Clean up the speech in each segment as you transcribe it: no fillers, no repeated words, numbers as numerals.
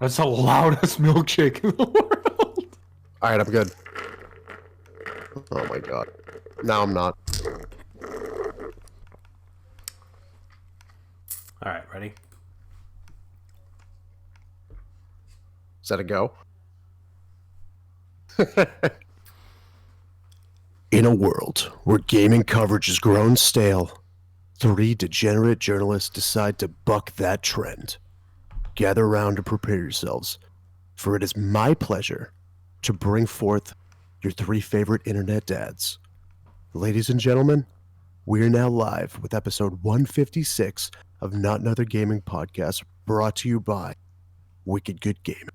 That's the loudest milkshake in the world. All right, I'm good. Oh my god. Now I'm not. All right, ready? Is that a go? In a world where gaming coverage has grown stale, three degenerate journalists decide to buck that trend. Gather around to prepare yourselves, for it is my pleasure to bring forth your three favorite internet dads. Ladies and gentlemen, we are now live with episode 156 of Not Another Gaming Podcast, brought to you by Wicked Good Gaming.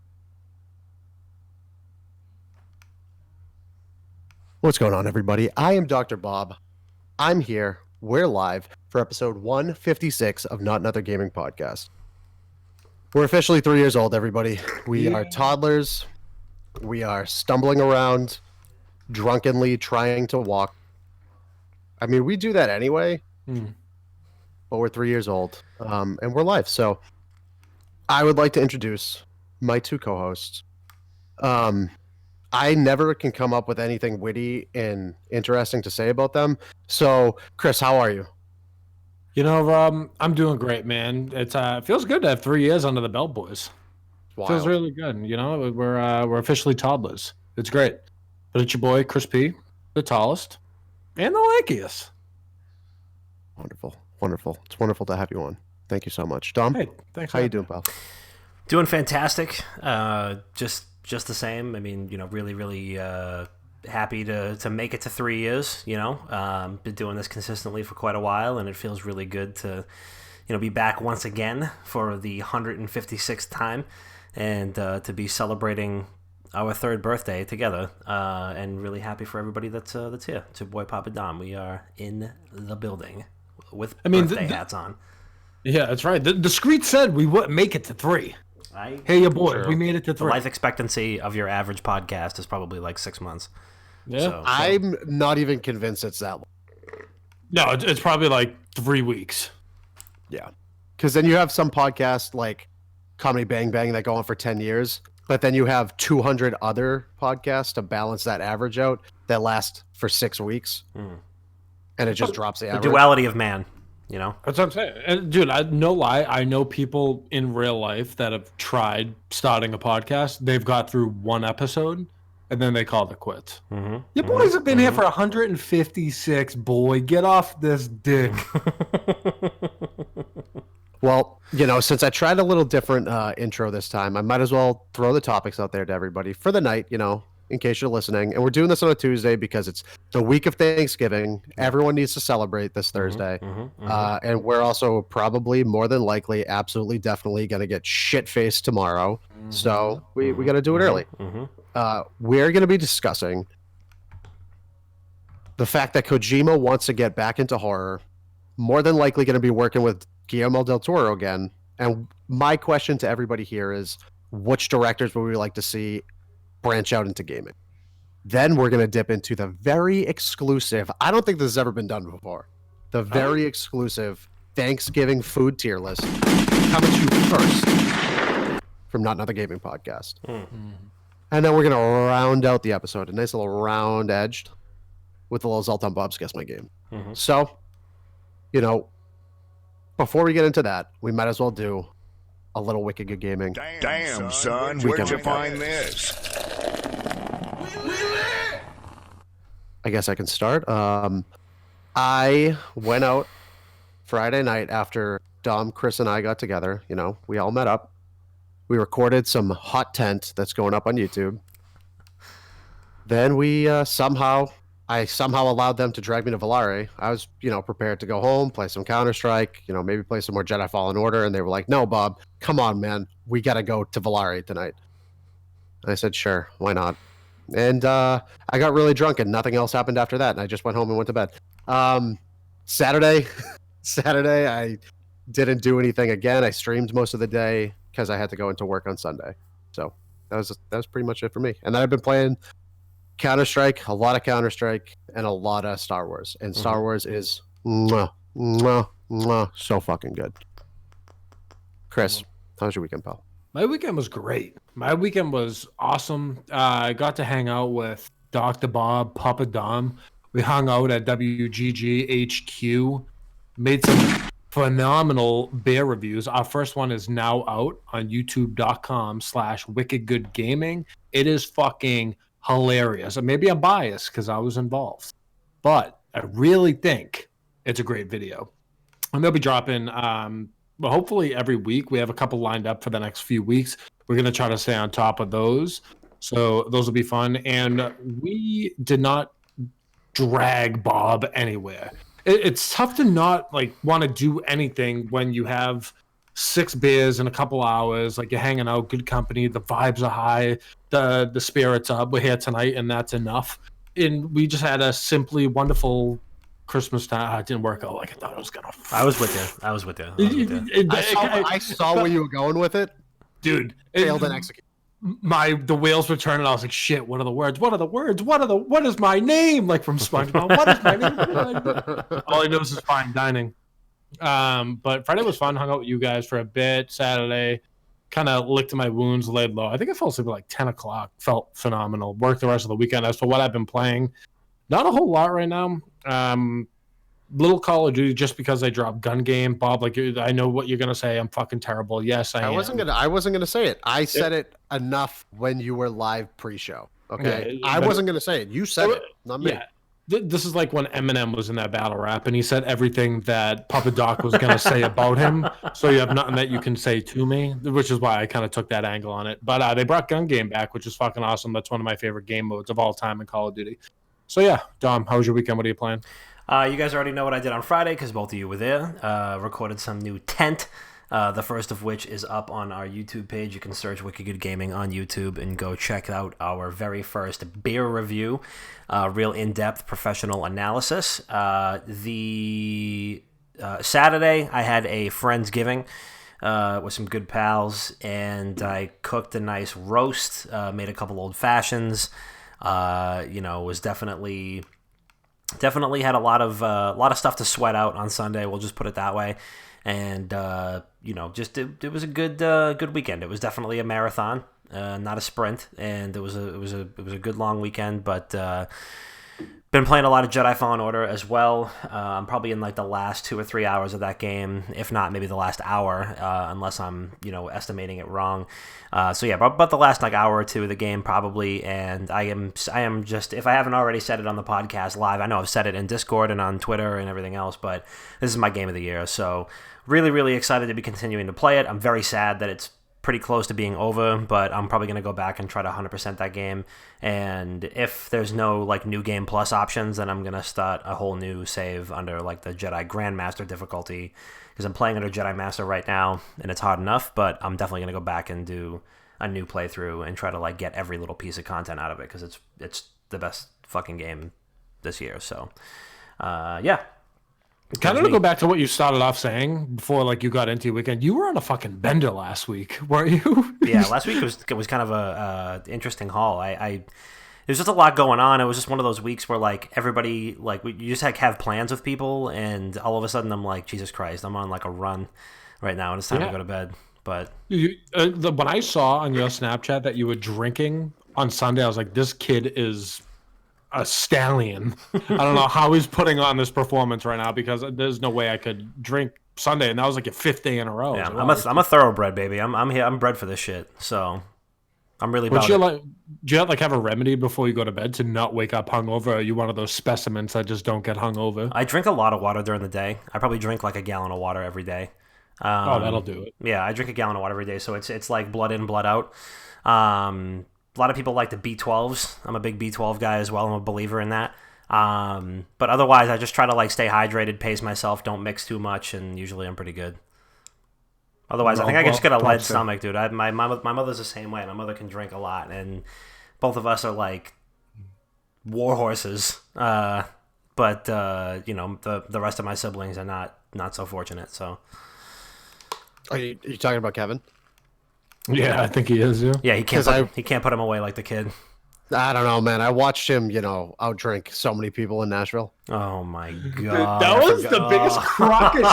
What's going on, everybody? I am Dr. Bob. I'm here. We're live for episode 156 of Not Another Gaming Podcast. We're officially 3 years old, everybody. We are toddlers. We are stumbling around, drunkenly trying to walk. I mean, we do that anyway, but we're 3 years old, and we're live. So I would like to introduce my two co-hosts. I never can come up with anything witty and interesting to say about them. So, Chris, how are you? You know, I'm doing great, man. It feels good to have 3 years under the belt, boys. Feels really good. You know, we're officially toddlers. It's great. But it's your boy Chris P, the tallest and the lankiest. Wonderful, wonderful. It's wonderful to have you on. Thank you so much, Dom. Hey, thanks. How you doing, pal? Doing fantastic. Just the same. I mean, you know, really happy to make it to 3 years. You know, been doing this consistently for quite a while, and it feels really good to, you know, be back once again for the 156th time, and to be celebrating our third birthday together. And really happy for everybody that's here. It's your boy Papa Dom. We are in the building with birthday hats on. Yeah, that's right. The street said we wouldn't make it to 3. Hey, your boy, True. we made it to 3. The life expectancy of your average podcast is probably like 6 months. Yeah, So, I'm not even convinced it's that long. no, it's probably like 3 weeks. Yeah, because then you have some podcasts like Comedy Bang Bang that go on for 10 years, but then you have 200 other podcasts to balance that average out that last for 6 weeks, and it just drops the the average. duality of man, you know? That's what I'm saying. And, dude, no lie, I know people in real life that have tried starting a podcast. They've got through one episode, and then they called it quits. Your boys have been here for 156, boy. Get off this dick. Well, you know, since I tried a little different intro this time, I might as well throw the topics out there to everybody for the night, you know, in case you're listening. And we're doing this on a Tuesday because it's the week of Thanksgiving. Everyone needs to celebrate this Thursday. And we're also probably more than likely, absolutely, definitely going to get shit-faced tomorrow. So we got to do it early. We're going to be discussing the fact that Kojima wants to get back into horror, more than likely going to be working with Guillermo del Toro again. And my question to everybody here is, which directors would we like to see branch out into gaming? Then we're going to dip into the very exclusive, I don't think this has ever been done before, the very exclusive Thanksgiving food tier list coming to you first from Not Another Gaming Podcast. And then we're going to round out the episode, a nice little round edged with a little Zoltan Bob's Guess My Game. So, you know, before we get into that, we might as well do a little Wicked Good Gaming. Damn, son, where'd you find this? I guess I can start. I went out Friday night after Dom, Chris, and I got together. You know, we all met up. We recorded some hot tent that's going up on YouTube. Then we I somehow allowed them to drag me to Volare. I was, you know, prepared to go home, play some Counter-Strike, you know, maybe play some more Jedi Fallen Order. And they were like, no, Bob, come on, man. We got to go to Volare tonight. And I said, sure, why not? And I got really drunk and nothing else happened after that. And I just went home and went to bed. Saturday, I didn't do anything again. I streamed most of the day because I had to go into work on Sunday. So that was pretty much it for me. And then I've been playing Counter-Strike, a lot of Counter-Strike, and a lot of Star Wars. And Star Wars is so fucking good. Chris, how was your weekend, pal? My weekend was great. My weekend was awesome. I got to hang out with Dr. Bob, Papa Dom. We hung out at WGG HQ, made some phenomenal beer reviews. Our first one is now out on youtube.com/wickedgoodgaming. It is fucking hilarious. And maybe I'm biased because I was involved, but I really think it's a great video. And they'll be dropping well, hopefully every week. We have a couple lined up for the next few weeks. We're going to try to stay on top of those. So those will be fun. And we did not drag Bob anywhere. It's tough to not like want to do anything when you have 6 beers in a couple hours, like you're hanging out, good company, the vibes are high, the spirits up. We're here tonight and that's enough. And we just had a simply wonderful Christmas time. It didn't work out like I thought it was gonna. I was with you. I saw where you were going with it. Dude. Failed and executed. The wheels were turning. I was like, shit, what are the words? What is my name? Like from SpongeBob. What is my name? All I know is fine dining. But Friday was fun. Hung out with you guys for a bit. Saturday, kind of licked my wounds, laid low. I think I fell asleep at like 10 o'clock. Felt phenomenal. Worked the rest of the weekend. As for what I've been playing, not a whole lot right now. Little Call of Duty just because I dropped gun game. Bob, like I know what you're gonna say. I'm fucking terrible. Yes, I wasn't gonna say it. I said it enough when you were live pre-show. Okay, I wasn't gonna say it. You said it, not me. Yeah. This is like when Eminem was in that battle rap and he said everything that Papa Doc was going to say about him. So you have nothing that you can say to me, which is why I kind of took that angle on it. But they brought gun game back, which is fucking awesome. That's one of my favorite game modes of all time in Call of Duty. So yeah, Dom, how was your weekend? What are you playing? You guys already know what I did on Friday because both of you were there. Recorded some new Tent. The first of which is up on our YouTube page. You can search Wicked Good Gaming on YouTube and go check out our very first beer review, real in-depth professional analysis. The Saturday, I had a Friendsgiving with some good pals, and I cooked a nice roast, made a couple old fashions. Was definitely had a lot of stuff to sweat out on Sunday. We'll just put it that way. And it was a good weekend. It was definitely a marathon, not a sprint, and it was a good long weekend. But been playing a lot of Jedi Fallen Order as well. I'm probably in like the last 2 or 3 hours of that game, if not maybe the last hour, unless I'm estimating it wrong. About the last like hour or two of the game probably. And I am just, if I haven't already said it on the podcast live, I know I've said it in Discord and on Twitter and everything else, but this is my game of the year. So really, really excited to be continuing to play it. I'm very sad that it's pretty close to being over, but I'm probably going to go back and try to 100% that game. And if there's no like new game plus options, then I'm going to start a whole new save under like the Jedi Grandmaster difficulty, because I'm playing under Jedi Master right now and it's hard enough, but I'm definitely going to go back and do a new playthrough and try to like get every little piece of content out of it, because it's the best fucking game this year. So Kind of to go back to what you started off saying before, like you got into your weekend. You were on a fucking bender last week, weren't you? Yeah, last week was kind of a interesting haul. There's just a lot going on. It was just one of those weeks where like everybody you just have plans with people, and all of a sudden I'm like, Jesus Christ, I'm on like a run right now, and it's time to go to bed. But when I saw on your Snapchat that you were drinking on Sunday, I was like, this kid is a stallion. I don't know how he's putting on this performance right now, because there's no way I could drink Sunday, and that was like your 5th day in a row. Yeah, I'm a thoroughbred, baby. I'm here. I'm bred for this shit. So I'm really. Do you have a remedy before you go to bed to not wake up hungover? Or are you one of those specimens that just don't get hungover? I drink a lot of water during the day. I probably drink like a gallon of water every day. That'll do it. Yeah, I drink a gallon of water every day, so it's like blood in, blood out. A lot of people like the B12s. I'm a big B12 guy as well. I'm a believer in that. But otherwise, I just try to like stay hydrated, pace myself, don't mix too much, and usually I'm pretty good. Otherwise, I think I just get a lead stomach, dude. My mother's the same way. My mother can drink a lot, and both of us are like war horses. But the rest of my siblings are not so fortunate. So, are you talking about Kevin? Yeah, I think he is. Yeah, he can't put him away like the kid. I don't know, man. I watched him, outdrink so many people in Nashville. Oh my god, That was the biggest crock of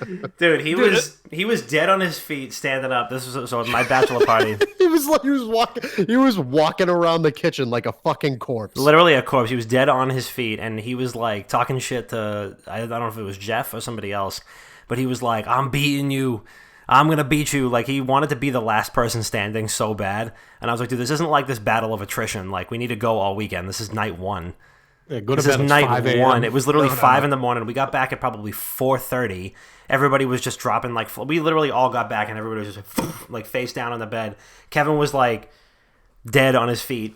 shit. Dude, he was dead on his feet, standing up. This was my bachelor party. he was walking around the kitchen like a fucking corpse. Literally a corpse. He was dead on his feet, and he was like talking shit to, I don't know if it was Jeff or somebody else, but he was like, "I'm beating you. I'm going to beat you." Like, he wanted to be the last person standing so bad. And I was like, dude, this isn't like this battle of attrition. Like, we need to go all weekend. This is night one. Yeah, go to this bed is at night 5 one. It was literally No. 5 in the morning. We got back at probably 4:30. Everybody was just dropping, like, we literally all got back, and everybody was just like face down on the bed. Kevin was like dead on his feet.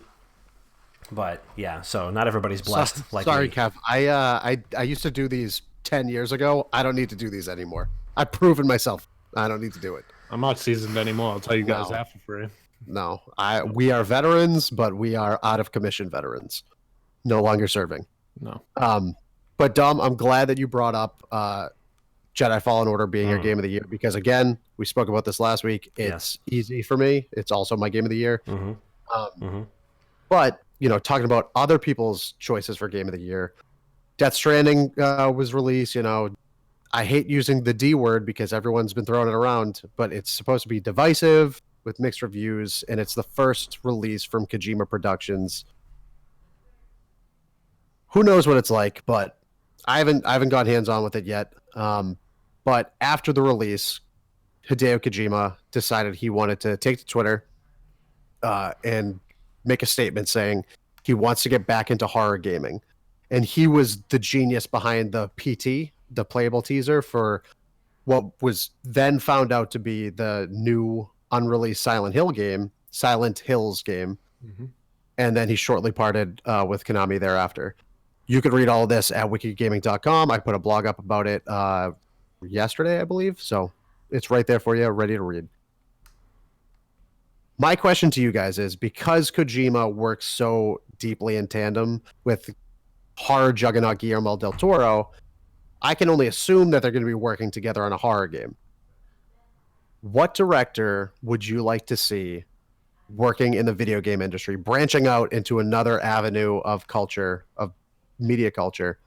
But yeah, so not everybody's blessed. Sorry, Kev. I used to do these 10 years ago. I don't need to do these anymore. I've proven myself. I don't need to do it. I'm not seasoned anymore. I'll tell you guys that for free. No, we are veterans, but we are out of commission veterans. No longer serving. No. But Dom, I'm glad that you brought up Jedi Fallen Order being your game of the year, because again, we spoke about this last week. It's easy for me. It's also my game of the year. But talking about other people's choices for game of the year, Death Stranding was released. I hate using the D word because everyone's been throwing it around, but it's supposed to be divisive with mixed reviews, and it's the first release from Kojima Productions. Who knows what it's like, but I haven't got hands on with it yet. But after the release, Hideo Kojima decided he wanted to take to Twitter and make a statement saying he wants to get back into horror gaming. And he was the genius behind the PT, the playable teaser for what was then found out to be the new unreleased Silent Hills game. And then he shortly parted with Konami thereafter. You could read all of this at wikigaming.com. I put a blog up about it yesterday, I believe. So it's right there for you, ready to read. My question to you guys is, because Kojima works so deeply in tandem with horror juggernaut Guillermo del Toro, I can only assume that they're going to be working together on a horror game. What director would you like to see working in the video game industry, branching out into another avenue of culture, of media culture?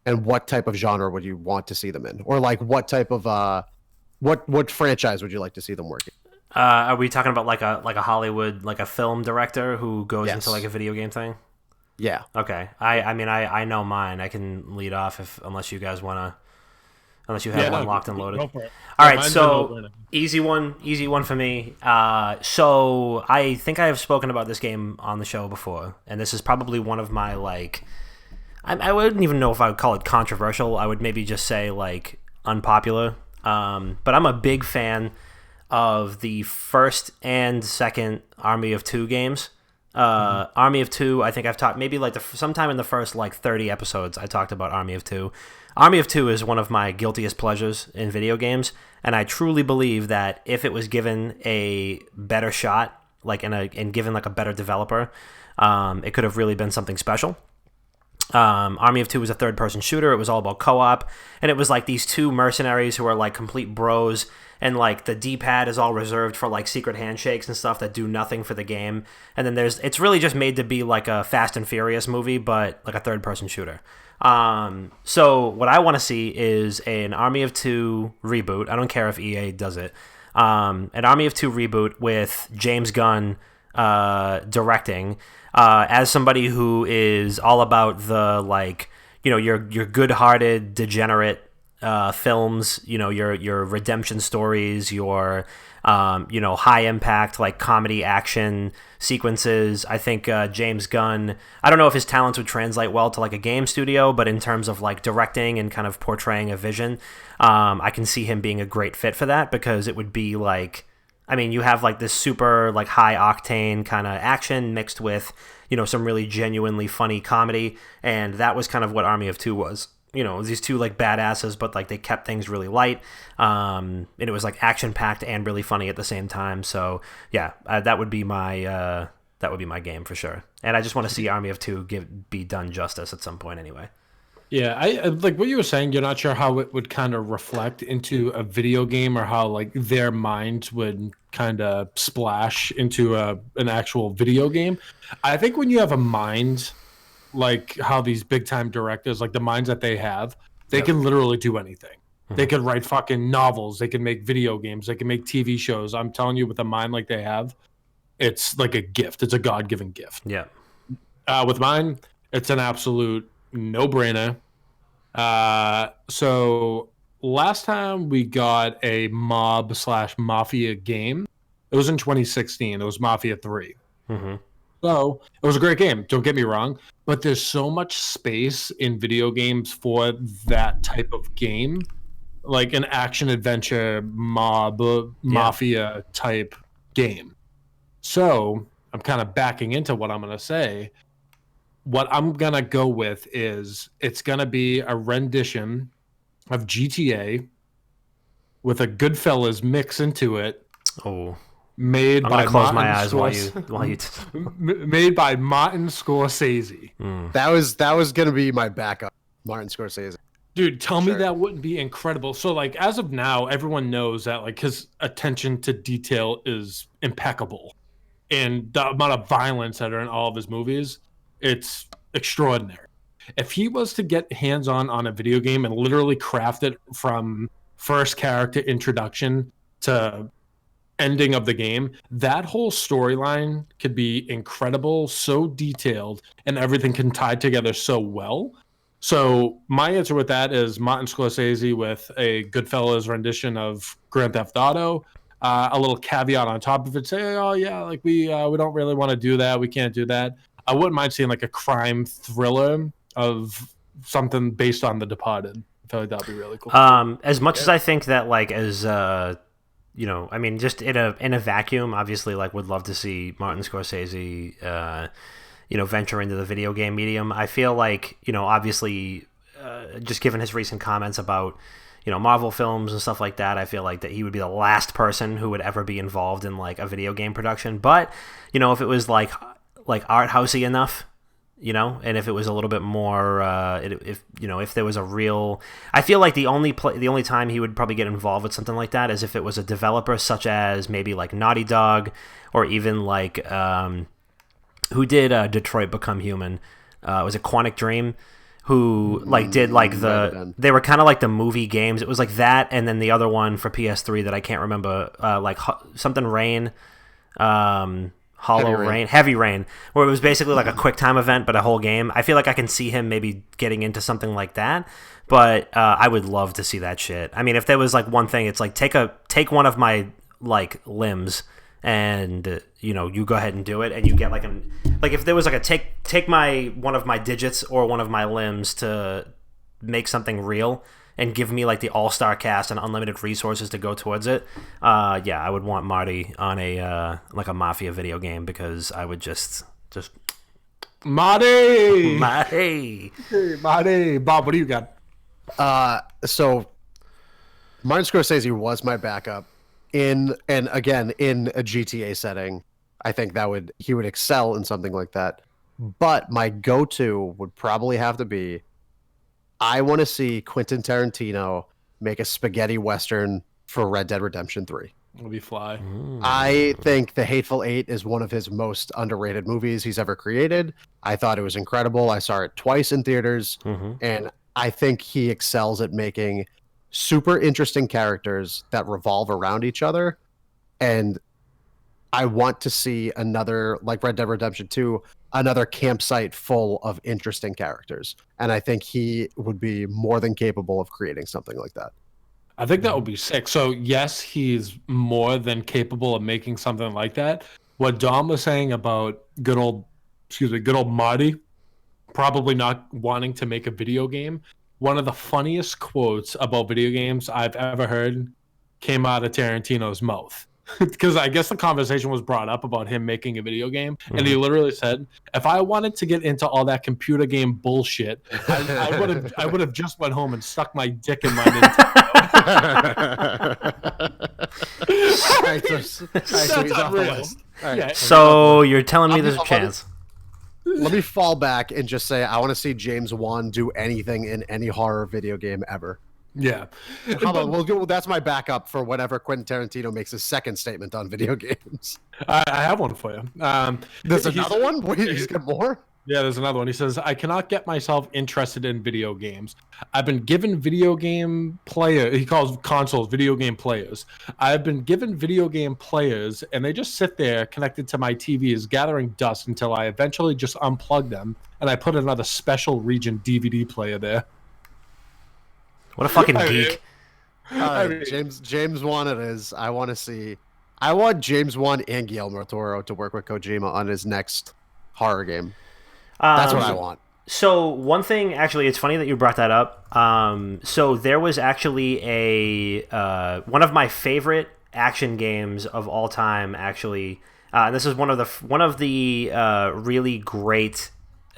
And what type of genre would you want to see them in? Or like what type of what franchise would you like to see them working? Are we talking about like a Hollywood, like a film director who goes into like a video game thing? Yeah. Okay. I know mine. I can lead off unless you guys want to, unless you have one locked and loaded. All right. So easy one for me. So I think I have spoken about this game on the show before, and this is probably one of my I wouldn't even know if I would call it controversial. I would maybe just say like unpopular. But I'm a big fan of the first and second Army of Two games. Army of Two, I think I've talked maybe like sometime in the first 30 episodes I talked about Army of Two. Army of Two is one of my guiltiest pleasures in video games, and I truly believe that if it was given a better shot, and given a better developer, it could have really been something special. Army of Two was a third-person shooter. It was all about co-op, and it was like these two mercenaries who are complete bros, and the D-pad is all reserved for secret handshakes and stuff that do nothing for the game. And then it's really just made to be like a Fast and Furious movie, but like a third-person shooter. So what I want to see is an Army of Two reboot. I don't care if EA does it. An Army of Two reboot with James Gunn directing. As somebody who is all about the your good-hearted degenerate films, your redemption stories, your high impact comedy action sequences. I think James Gunn, I don't know if his talents would translate well to a game studio, but in terms of directing and kind of portraying a vision, I can see him being a great fit for that, because it would be you have this super high octane kind of action mixed with some really genuinely funny comedy, and that was kind of what Army of Two was. These two badasses, but they kept things really light, and it was action packed and really funny at the same time. So yeah, that would be my game for sure. And I just want to see Army of Two be done justice at some point anyway. Yeah, I like what you were saying. You're not sure how it would kind of reflect into a video game, or how like their minds would kind of splash into an actual video game. I think when you have a mind like how these big time directors, like the minds that they have, they can literally do anything. They could write fucking novels. They can make video games. They can make TV shows. I'm telling you, with a mind like they have, it's like a gift. It's a God given gift. Yeah. With mine, it's an absolute no brainer. So last time we got a mob / mafia game, it was in 2016. It was Mafia 3. So it was a great game. Don't get me wrong, but there's so much space in video games for that type of game, like an action adventure mafia type game. So I'm kind of backing into what I'm going to say. What I'm going to go with is it's going to be a rendition of GTA with a Goodfellas mix into it. Oh, Made I'm by gonna close Martin my eyes while you. made by Martin Scorsese. That was gonna be my backup, Martin Scorsese. Dude, tell me that wouldn't be incredible. So, like, as of now, everyone knows that, like, his attention to detail is impeccable, and the amount of violence that are in all of his movies, it's extraordinary. If he was to get hands-on a video game and literally craft it from first character introduction to ending of the game, that whole storyline could be incredible, so detailed, and everything can tie together so well. So my answer with that is Martin Scorsese with a Goodfellas rendition of Grand Theft Auto. A little caveat on top of it, say, oh yeah, like we don't really want to do that. We can't do that. I wouldn't mind seeing like a crime thriller of something based on The Departed. I feel like that'd be really cool. As much as I think that, like, as you know, I mean, just in a vacuum, obviously, like, would love to see Martin Scorsese, you know, venture into the video game medium. I feel like, you know, obviously, just given his recent comments about, you know, Marvel films and stuff like that, I feel like that he would be the last person who would ever be involved in like a video game production. But, you know, if it was like art housey enough, you know, and if it was a little bit more, if you know, if there was a real, I feel like the only time he would probably get involved with something like that is if it was a developer such as maybe like Naughty Dog, or even like who did Detroit Become Human? Was it Quantic Dream? Who like did like they were kind of like the movie games. It was like that, and then the other one for PS3 that I can't remember, like something Rain. Heavy Rain, where it was basically like a quick time event, but a whole game. I feel like I can see him maybe getting into something like that, but I would love to see that shit. I mean, if there was like one thing, it's like take one of my like limbs, and you know, you go ahead and do it, and you get like if there was like a take my one of my digits or one of my limbs to make something real, and give me like the all-star cast and unlimited resources to go towards it. Yeah, I would want Marty on a like a Mafia video game, because I would just Marty. Marty. Hey, Marty. Bob, what do you got? So Martin Scorsese was my backup in a GTA setting. I think he would excel in something like that. But my go-to would probably have to be, I want to see Quentin Tarantino make a spaghetti western for Red Dead Redemption 3. It'll be fly. I think The Hateful Eight is one of his most underrated movies he's ever created. I thought it was incredible. I saw it twice in theaters, and I think he excels at making super interesting characters that revolve around each other. And I want to see another, like Red Dead Redemption 2, another campsite full of interesting characters. And I think he would be more than capable of creating something like that. I think that would be sick. So yes, he's more than capable of making something like that. What Dom was saying about good old Marty probably not wanting to make a video game. One of the funniest quotes about video games I've ever heard came out of Tarantino's mouth. Because I guess the conversation was brought up about him making a video game, and he literally said, "If I wanted to get into all that computer game bullshit, I would have just went home and stuck my dick in my Nintendo." That's unreal. Yeah. So you're telling me there's a chance? let me fall back and just say I want to see James Wan do anything in any horror video game ever. Yeah. How about we'll go? That's my backup for whenever Quentin Tarantino makes his second statement on video games. I have one for you. There's another one. Wait, he's got more. Yeah, there's another one. He says, I cannot get myself interested in video games. I've been given video game player. He calls consoles video game players. I've been given video game players, and they just sit there connected to my TVs, gathering dust until I eventually just unplug them, and I put another special region DVD player there. What a fucking geek. James Wan it is. I want James Wan and Guillermo del Toro to work with Kojima on his next horror game. That's what I want. So one thing, actually, it's funny that you brought that up. So there was actually one of my favorite action games of all time, actually. And this is one of the really great,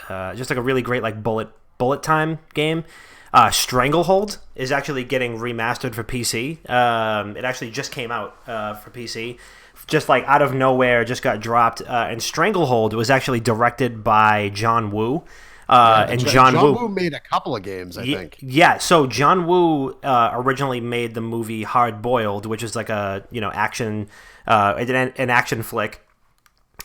just like a really great like bullet time game. Stranglehold is actually getting remastered for PC. It actually just came out for PC. Just like out of nowhere, just got dropped. And Stranglehold was actually directed by John Woo. John Woo made a couple of games, I think. Yeah, so John Woo originally made the movie Hard Boiled, which is like a action, an action flick.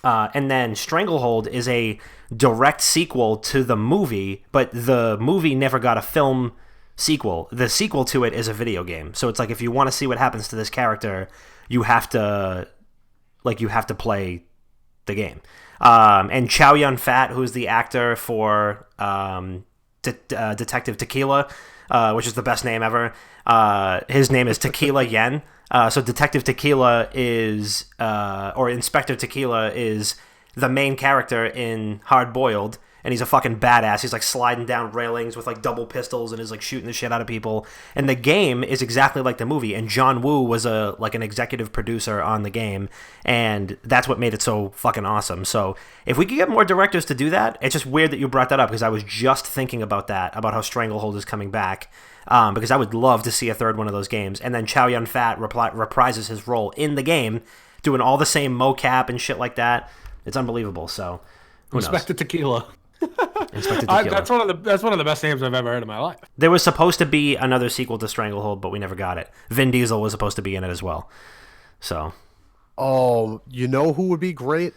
And then Stranglehold is a direct sequel to the movie, but the movie never got a film sequel. The sequel to it is a video game. So it's like if you want to see what happens to this character, you have to play the game. And Chow Yun-fat, who's the actor for Detective Tequila, which is the best name ever. His name is Tequila Yen. So Detective Tequila is, or Inspector Tequila is the main character in Hard Boiled, and he's a fucking badass. He's like sliding down railings with like double pistols and is like shooting the shit out of people. And the game is exactly like the movie. And John Woo was an executive producer on the game, and that's what made it so fucking awesome. So if we could get more directors to do that, it's just weird that you brought that up because I was just thinking about that, about how Stranglehold is coming back. Because I would love to see a third one of those games. And then Chow Yun-fat reprises his role in the game, doing all the same mocap and shit like that. It's unbelievable. So, who knows? Inspector Tequila. Inspector Tequila. That's one of the best names I've ever heard in my life. There was supposed to be another sequel to Stranglehold, but we never got it. Vin Diesel was supposed to be in it as well. So, oh, you know who would be great?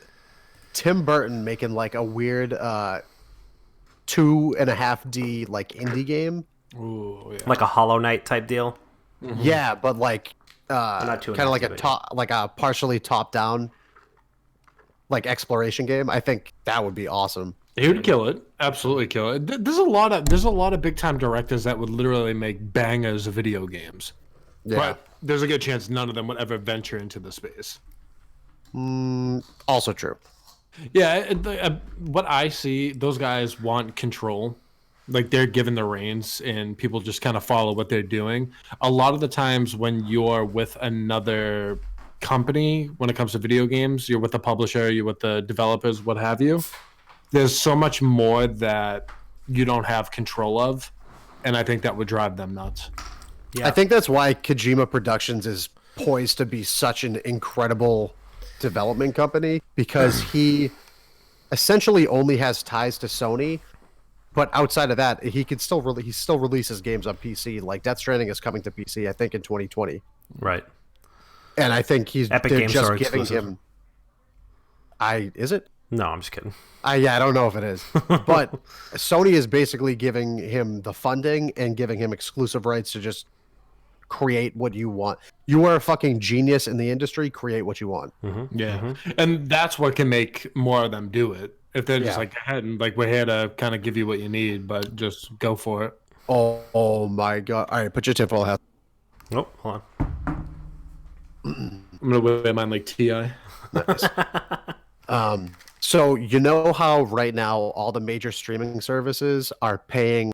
Tim Burton making like a weird 2.5D like indie game. Ooh, yeah. Like a Hollow Knight type deal. Mm-hmm. Yeah, but like kind of like a partially top down like exploration game. I think that would be awesome. He would kill it. Absolutely kill it. There's a lot of big time directors that would literally make bangers of video games. Yeah. But there's a good chance none of them would ever venture into the space. Also true. Yeah, what I see, those guys want control. Like they're given the reins and people just kind of follow what they're doing. A lot of the times when you're with another company, when it comes to video games, you're with the publisher, you're with the developers, what have you. There's so much more that you don't have control of. And I think that would drive them nuts. Yeah. I think that's why Kojima Productions is poised to be such an incredible development company, because he essentially only has ties to Sony. But outside of that, he still releases games on PC. Like Death Stranding is coming to PC, I think, in 2020. Right. And I think Epic they're Games just are giving exclusive. him. Is it? No, I'm just kidding. I don't know if it is. But Sony is basically giving him the funding and giving him exclusive rights to just create what you want. You are a fucking genius in the industry. Create what you want. Mm-hmm. Yeah. Mm-hmm. And that's what can make more of them do it. If they're just like, we're here to kind of give you what you need, but just go for it. Oh my God. All right, put your tinfoil hat. Oh, hold I'm going to wear mine like T.I. Nice. So you know how right now all the major streaming services are paying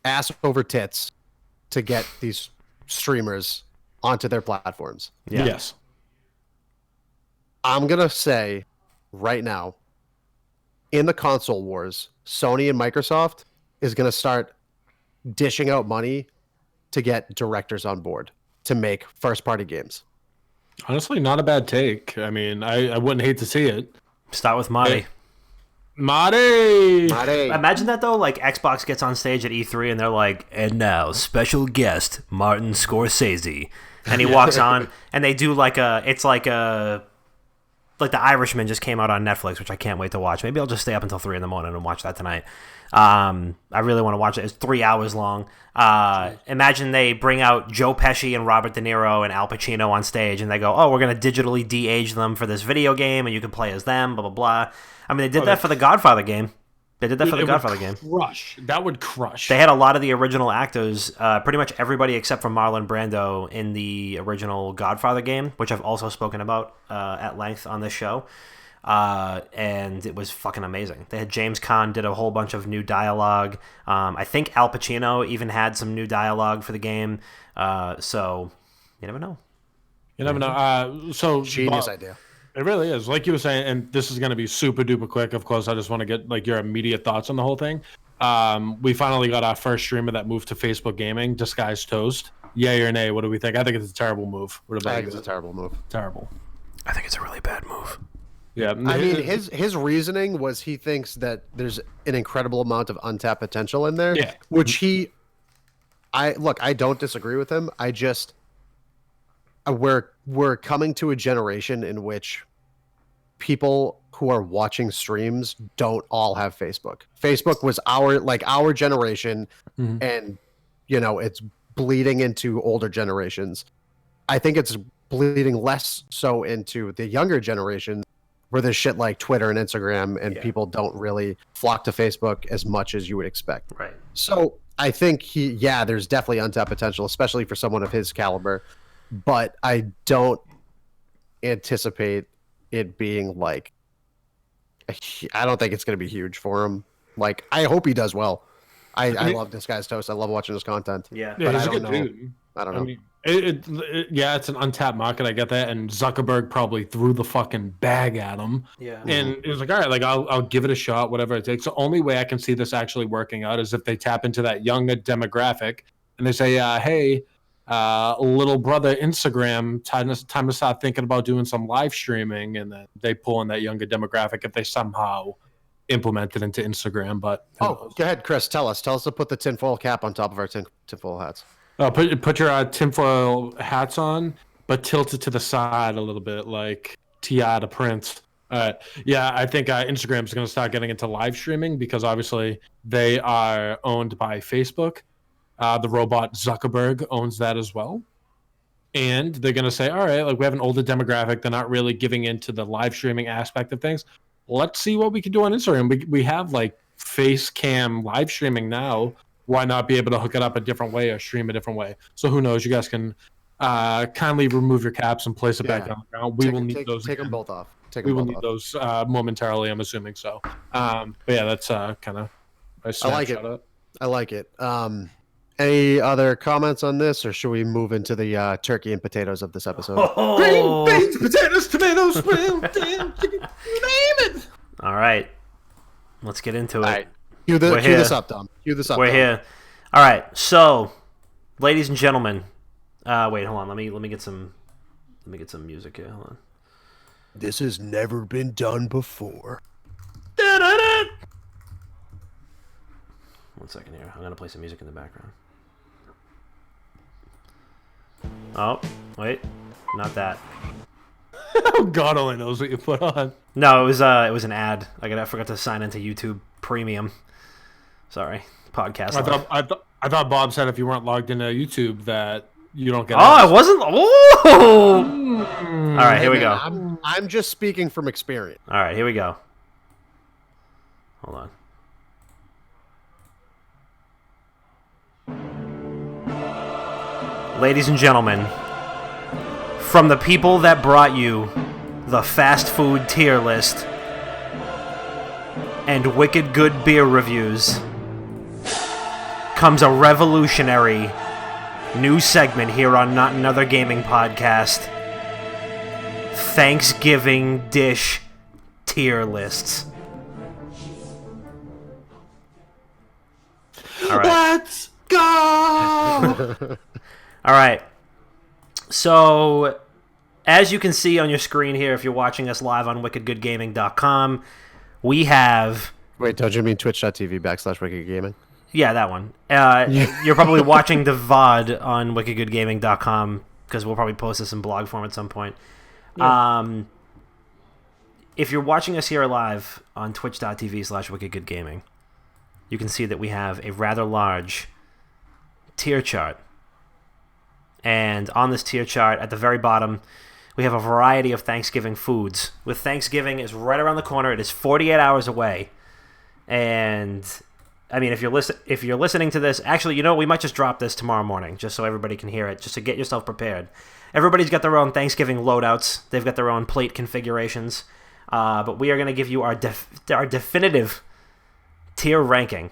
ass over tits to get these streamers onto their platforms? Yeah. Yes. I'm going to say right now, in the console wars, Sony and Microsoft is going to start dishing out money to get directors on board to make first-party games. Honestly, not a bad take. I mean, I wouldn't hate to see it. Start with Marty. Marty. Imagine that though. Like Xbox gets on stage at E3 and they're like, "And now, special guest Martin Scorsese," and he walks on, and they do like The Irishman just came out on Netflix, which I can't wait to watch. Maybe I'll just stay up until 3 a.m. and watch that tonight. I really want to watch it. It's 3 hours long. Imagine they bring out Joe Pesci and Robert De Niro and Al Pacino on stage, and they go, "Oh, we're going to digitally de-age them for this video game, and you can play as them, blah, blah, blah." I mean, they did that for the Godfather game. They did that for the Godfather game. That would crush. They had a lot of the original actors, pretty much everybody except for Marlon Brando in the original Godfather game, which I've also spoken about at length on this show. And it was fucking amazing. They had James Caan did a whole bunch of new dialogue. I think Al Pacino even had some new dialogue for the game. So you never know. You never know. So genius idea. It really is. Like you were saying, and this is going to be super duper quick. Of course, I just want to get like your immediate thoughts on the whole thing. We finally got our first streamer that moved to Facebook Gaming, Disguised Toast. Yay or nay? What do we think? I think it's a terrible move. I think it's a terrible move. Terrible. I think it's a really bad move. Yeah. I mean, his reasoning was he thinks that there's an incredible amount of untapped potential in there, which I don't disagree with him. I just we're coming to a generation in which people who are watching streams don't all have Facebook. Facebook was our generation, and it's bleeding into older generations. I think it's bleeding less so into the younger generations, where there's shit like Twitter and Instagram, and people don't really flock to Facebook as much as you would expect. Right. So I think there's definitely untapped potential, especially for someone of his caliber. But I don't anticipate it being like, I don't think it's going to be huge for him. Like, I hope he does well. I love Disguised Toast. I love watching his content. Yeah. But he's I a don't good know. dude. I don't know. I mean, it's an untapped market. I get that. And Zuckerberg probably threw the fucking bag at him. Yeah. And it was like, all right, like I'll give it a shot, whatever it takes. The only way I can see this actually working out is if they tap into that younger demographic and they say, hey, little brother Instagram, time to start thinking about doing some live streaming, and then they pull in that younger demographic if they somehow implement it into Instagram. But go ahead, Chris. Tell us to put the tinfoil cap on top of our tinfoil hats. Put your tinfoil hats on, but tilt it to the side a little bit, like T.I. to Prince. Yeah, I think Instagram is going to start getting into live streaming because obviously they are owned by Facebook. The robot Zuckerberg owns that as well. And they're going to say, all right, like we have an older demographic. They're not really giving into the live streaming aspect of things. Let's see what we can do on Instagram. We have like face cam live streaming now. Why not be able to hook it up a different way or stream a different way? So who knows? You guys can kindly remove your caps and place it back on the ground. We will need those. Take them both off. We will need those momentarily, I'm assuming so. But yeah, that's kind of a snapshot. I like it. Any other comments on this, or should we move into the turkey and potatoes of this episode? Green beans, potatoes, tomatoes, chicken, you name it. All right, let's get into it. All right. Cue this up, Dom. We're here. All right, so, ladies and gentlemen, wait, hold on. Let me get some music here. Hold on. This has never been done before. One second here. I'm gonna play some music in the background. Oh, wait, not that. Oh, God only knows what you put on. No, it was an ad. I forgot to sign into YouTube Premium. Sorry, podcast. I thought Bob said if you weren't logged into YouTube that you don't get. Oh, I wasn't. Oh. All right, here we go. I'm just speaking from experience. All right, here we go. Hold on. Ladies and gentlemen, from the people that brought you the fast food tier list and wicked good beer reviews comes a revolutionary new segment here on Not Another Gaming Podcast: Thanksgiving dish tier lists. All right. Let's go! All right. So, as you can see on your screen here, if you're watching us live on wickedgoodgaming.com, we have... Wait, don't you mean twitch.tv/Wicked Gaming? Yeah, that one. You're probably watching the VOD on wickedgoodgaming.com because we'll probably post this in blog form at some point. Yeah. If you're watching us here live on twitch.tv/wickedgoodgaming, you can see that we have a rather large tier chart. And on this tier chart, at the very bottom, we have a variety of Thanksgiving foods. With Thanksgiving is right around the corner. It is 48 hours away. And I mean, if you're listening to this, actually, you know, we might just drop this tomorrow morning, just so everybody can hear it, just to get yourself prepared. Everybody's got their own Thanksgiving loadouts. They've got their own plate configurations. But we are going to give you our definitive tier ranking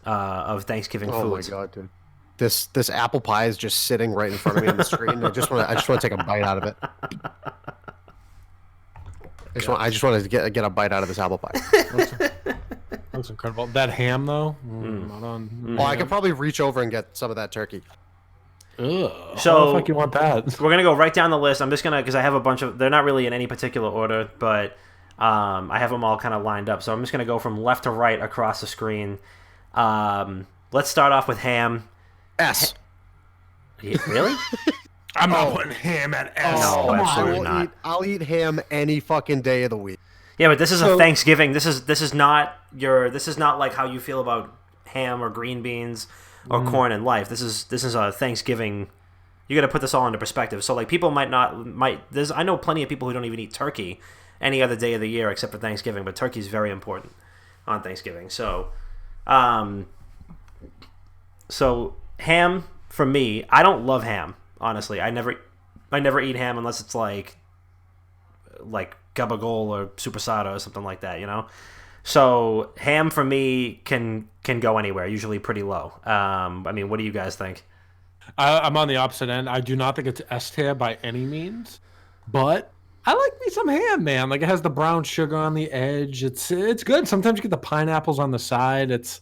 of Thanksgiving foods. Oh my god, dude! This apple pie is just sitting right in front of me on the screen. I just want to take a bite out of it. I just want to get a bite out of this apple pie. That's incredible. That ham, though. Well, I could probably reach over and get some of that turkey. Ugh. So how the fuck you want that? We're gonna go right down the list. I'm just gonna, because I have a bunch of. They're not really in any particular order, but I have them all kind of lined up. So I'm just gonna go from left to right across the screen. Let's start off with ham. S. Really? I'm not putting ham at S. No, Come absolutely on. not. I'll eat ham any fucking day of the week. Yeah, but this is a Thanksgiving. This is not like how you feel about ham or green beans or corn in life. This is a Thanksgiving. You got to put this all into perspective. So like people I know plenty of people who don't even eat turkey any other day of the year except for Thanksgiving, but turkey is very important on Thanksgiving. So ham for me, I don't love ham, honestly. I never eat ham unless it's like gabagool or supersada or something like that, you know? So ham for me can go anywhere, usually pretty low. I mean, what do you guys think? I'm on the opposite end. I do not think it's S tier by any means, but I like me some ham, man. Like it has the brown sugar on the edge. It's good. Sometimes you get the pineapples on the side. It's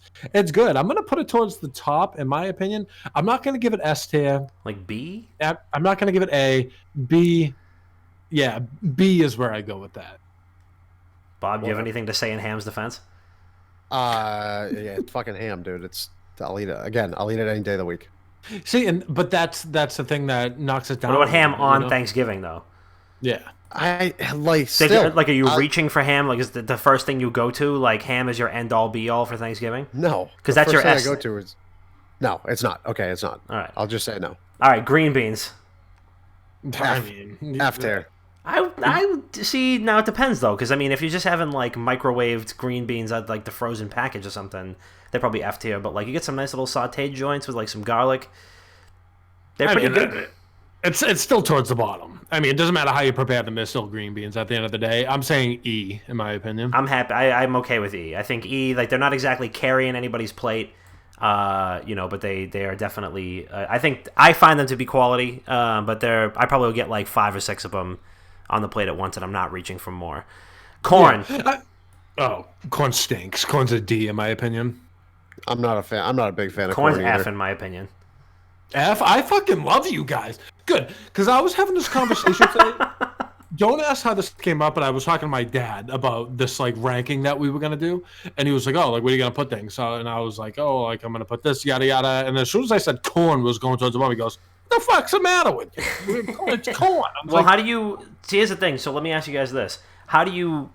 good. I'm gonna put it towards the top, in my opinion. I'm not gonna give it S tier. Like B? I'm not gonna give it A. B. Yeah, B is where I go with that. Bob, do you have anything to say in ham's defense? Yeah, it's fucking ham, dude. I'll eat it again. I'll eat it any day of the week. See, but that's the thing that knocks it down. What about ham on Thanksgiving though? Yeah, I like still. Like, are you reaching for ham? Like, is the first thing you go to? Like, ham is your end all be all for Thanksgiving? No, because that's your S. I go to is. No, it's not. Okay, it's not. All right, I'll just say no. All right, green beans. F tier. I see. Now it depends though, because I mean, if you're just having like microwaved green beans at like the frozen package or something, they're probably F tier. But like, you get some nice little sautéed joints with like some garlic. They're pretty good. It's still towards the bottom. I mean, it doesn't matter how you prepare them; they're still green beans at the end of the day. I'm saying E, in my opinion. I'm happy. I'm okay with E. I think E, like they're not exactly carrying anybody's plate, but they are definitely. I think I find them to be quality, but I probably will get like 5 or 6 of them on the plate at once, and I'm not reaching for more. Corn. Yeah. Corn stinks. Corn's a D, in my opinion. I'm not a fan. I'm not a big fan of corn. Corn's F, in my opinion. F? I fucking love you guys. Good. Because I was having this conversation today. Don't ask how this came up, but I was talking to my dad about this like ranking that we were going to do. And he was like, oh, like, where are you going to put things? And I was like, oh, like, I'm going to put this, yada, yada. And as soon as I said corn was going towards the bottom, he goes, the fuck's the matter with you? It's corn. Well, how do you... See, here's the thing. So let me ask you guys this. If you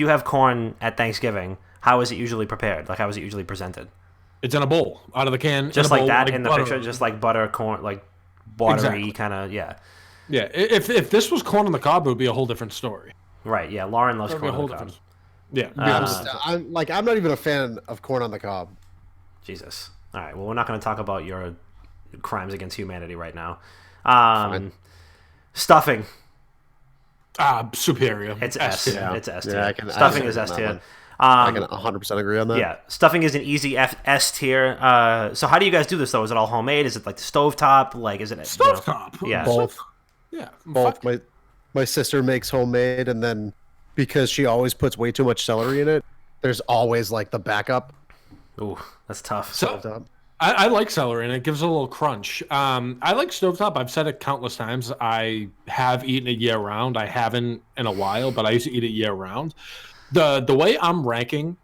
have corn at Thanksgiving, how is it usually prepared? Like, how is it usually presented? It's in a bowl, out of the can. Just like bowl, that like in the butter. picture? Just like butter, corn, like watery Exactly. kind of, yeah. Yeah, if this was corn on the cob, it would be a whole different story. Right, yeah. Lauren loves That would be corn a on whole the cob. different. Yeah. I'm not even a fan of corn on the cob. Jesus. All right, well, we're not going to talk about your crimes against humanity right now. Stuffing. Superior. It's S. tier. It's S tier. Yeah, Stuffing is S tier. I can 100% agree on that. Yeah, stuffing is an easy S tier. So how do you guys do this though? Is it all homemade? Is it like the stovetop? Like, is it Stovetop? Yeah, Both. Yeah. Both. My sister makes homemade, and then because she always puts way too much celery in it, there's always like the backup. Ooh, that's tough. So I like celery, and it gives it a little crunch. I like stovetop. I've said it countless times. I have eaten it year round. I haven't in a while, but I used to eat it year round. The way I'm ranking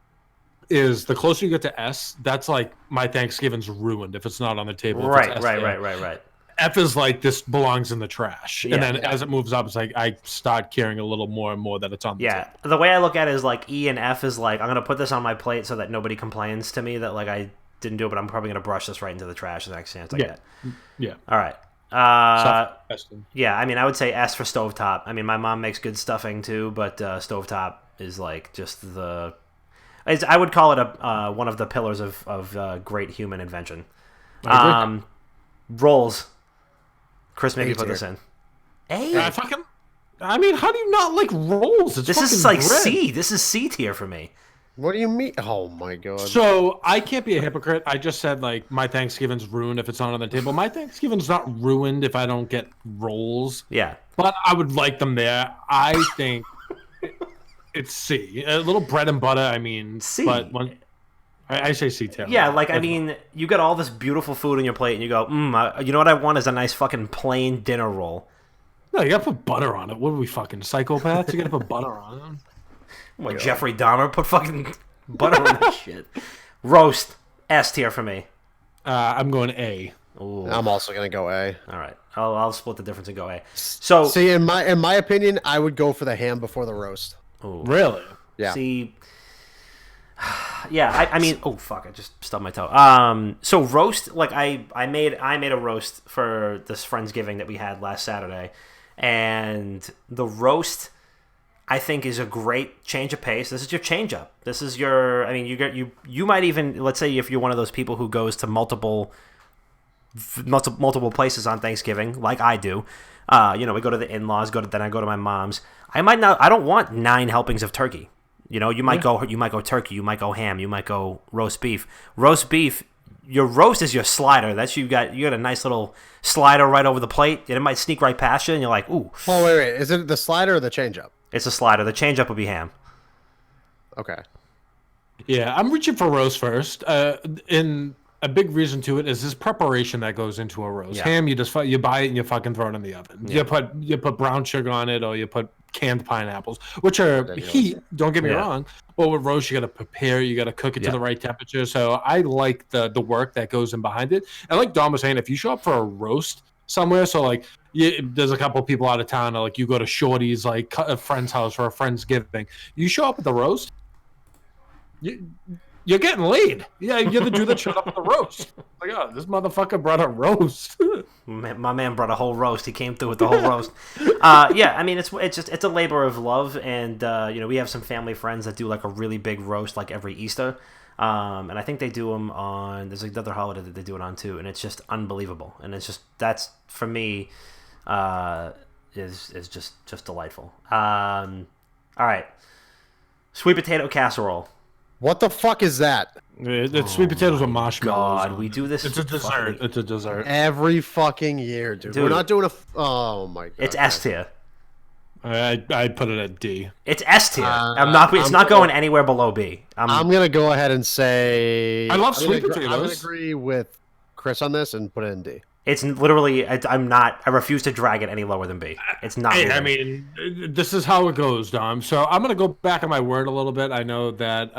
is the closer you get to S, that's like my Thanksgiving's ruined if it's not on the table. Right. F is like this belongs in the trash, and then as it moves up, it's like I start caring a little more and more that it's on the table. The way I look at it is like E and F is like I'm gonna put this on my plate so that nobody complains to me that like I didn't do it, but I'm probably gonna brush this right into the trash the next chance I get. Yeah. All right. Yeah, I mean, I would say S for stovetop. I mean, my mom makes good stuffing too, but stovetop is like just the. I would call it a one of the pillars of great human invention. Rolls. Chris, maybe put this in. I mean, how do you not like rolls? This is like bread. C. This is C tier for me. What do you mean? Oh my god. So I can't be a hypocrite. I just said like my Thanksgiving's ruined if it's not on the table. My Thanksgiving's not ruined if I don't get rolls. Yeah. But I would like them there. I think it's C. A little bread and butter, I mean. C. But when I say C tier. Yeah, like, I mean, you got all this beautiful food on your plate, and you go, you know what I want is a nice fucking plain dinner roll. No, you gotta put butter on it. What are we, fucking psychopaths? You gotta put butter on it. What, Jeffrey Dahmer put fucking butter on that shit. Roast, S tier for me. I'm going A. Ooh. I'm also gonna go A. All right, I'll split the difference and go A. So, see, in my opinion, I would go for the ham before the roast. Ooh. Really? Yeah. See, yeah, I mean, oh fuck, I just stubbed my toe. So roast, like I made a roast for this Friendsgiving that we had last Saturday, and the roast I think is a great change of pace. This is your change up. This is your, I mean, you might even, let's say if you're one of those people who goes to multiple places on Thanksgiving, like I do. We go to the in-laws, then I go to my mom's. I don't want 9 helpings of turkey. You know, you might go turkey, you might go ham, you might go roast beef. Roast beef, your roast is your slider. That's you got a nice little slider right over the plate, and it might sneak right past you, and you're like, ooh. Oh wait, is it the slider or the change up? It's a slider. The change up would be ham. Okay. Yeah, I'm reaching for roast first. In a big reason to it is this preparation that goes into a roast. Yeah. Ham, you buy it and you fucking throw it in the oven. Yeah. You put brown sugar on it, or you put canned pineapples, which are heat. Don't get me wrong. But with roast, you got to prepare. You got to cook it to the right temperature. So I like the work that goes in behind it. And like Dom was saying, if you show up for a roast somewhere, so like there's a couple of people out of town, or like you go to Shorty's, like a friend's house for a Friendsgiving, you show up at the roast, you're getting laid. Yeah, you're the dude that showed up at the roast. Like, oh, this motherfucker brought a roast. My man brought a whole roast. He came through with the whole roast. I mean, it's a labor of love, and we have some family friends that do like a really big roast like every Easter, and I think they do them on. There's another holiday that they do it on too, and it's just unbelievable. And it's just that's for me, is just delightful. All right, sweet potato casserole. What the fuck is that? It's sweet potatoes with marshmallows. God, we do this. It's a dessert. It's a dessert. Every fucking year, dude. We're not doing oh my god. It's S tier. I put it at D. It's S tier. It's not going anywhere below B. I'm gonna go ahead and say I love sweet potatoes. I'm gonna agree with Chris on this and put it in D. It's literally. I refuse to drag it any lower than B. It's not. I mean, this is how it goes, Dom. So I'm gonna go back on my word a little bit. I know that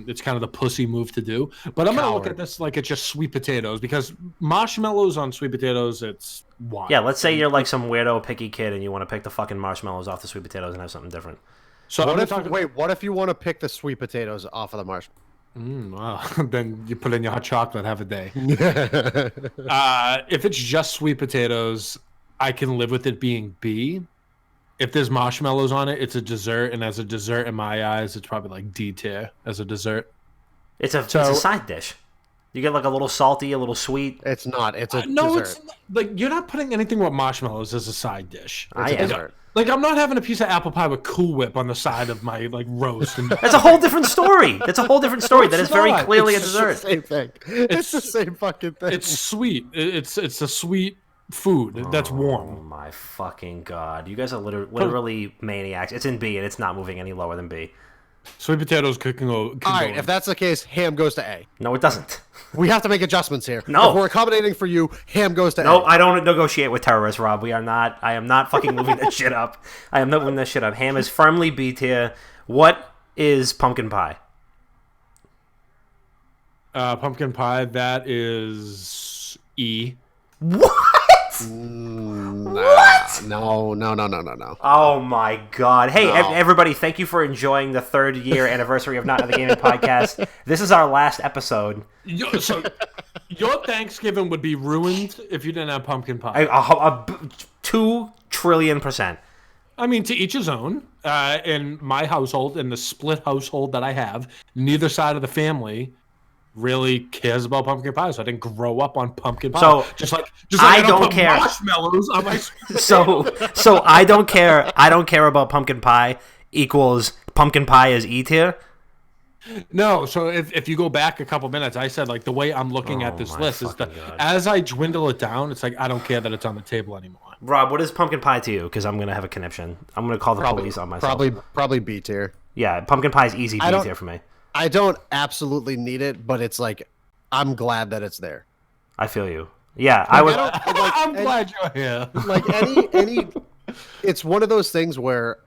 it's kind of the pussy move to do, but I'm gonna look at this like it's just sweet potatoes, because marshmallows on sweet potatoes, it's wild. Yeah, let's say you're like some weirdo picky kid and you want to pick the fucking marshmallows off the sweet potatoes and have something different. So what if you want to pick the sweet potatoes off of the marshmallows? Wow. Then you put in your hot chocolate, have a day. If it's just sweet potatoes, I can live with it being B. If there's marshmallows on it, it's a dessert, and as a dessert in my eyes, it's probably like D tier as a dessert. It's a side dish. You get like a little salty, a little sweet. It's not. It's a no. dessert. It's not, like you're not putting anything with marshmallows as a side dish. I am. Dessert. Like, I'm not having a piece of apple pie with Cool Whip on the side of my like roast. And That's a whole different story. That's a whole different story. That is very clearly a dessert. It's the same thing. It's the same fucking thing. It's sweet. It's a sweet food that's warm. Oh my fucking god! You guys are literally maniacs. It's in B, and it's not moving any lower than B. Sweet potatoes cooking. All right, if that's the case, ham goes to A. No, it doesn't. We have to make adjustments here. No. If we're accommodating for you, ham goes to No, A. I don't negotiate with terrorists, Rob. I am not fucking moving this shit up. I am not moving this shit up. Ham is firmly B tier. What is pumpkin pie? Pumpkin pie, that is E. What? What? No. Oh my god. Hey, everybody, thank you for enjoying the 3rd year anniversary of Not Another Gaming Podcast. This is our last episode. So, your Thanksgiving would be ruined if you didn't have pumpkin pie. 2 trillion %. I mean, to each his own. In my household, in the split household that I have, neither side of the family really cares about pumpkin pie, so I didn't grow up on pumpkin pie. So just like I don't don't put care. Marshmallows on my So I don't care. I don't care about pumpkin pie equals pumpkin pie is E tier. No, so if you go back a couple minutes, I said like the way I'm looking at this list is that as I dwindle it down, it's like I don't care that it's on the table anymore. Rob, what is pumpkin pie to you? Because I'm gonna have a conniption. I'm gonna call the police on myself. Probably B tier. Yeah, pumpkin pie is easy B tier for me. I don't absolutely need it, but it's like I'm glad that it's there. I feel you. Yeah, I would. I'm glad you're here. Like any, it's one of those things where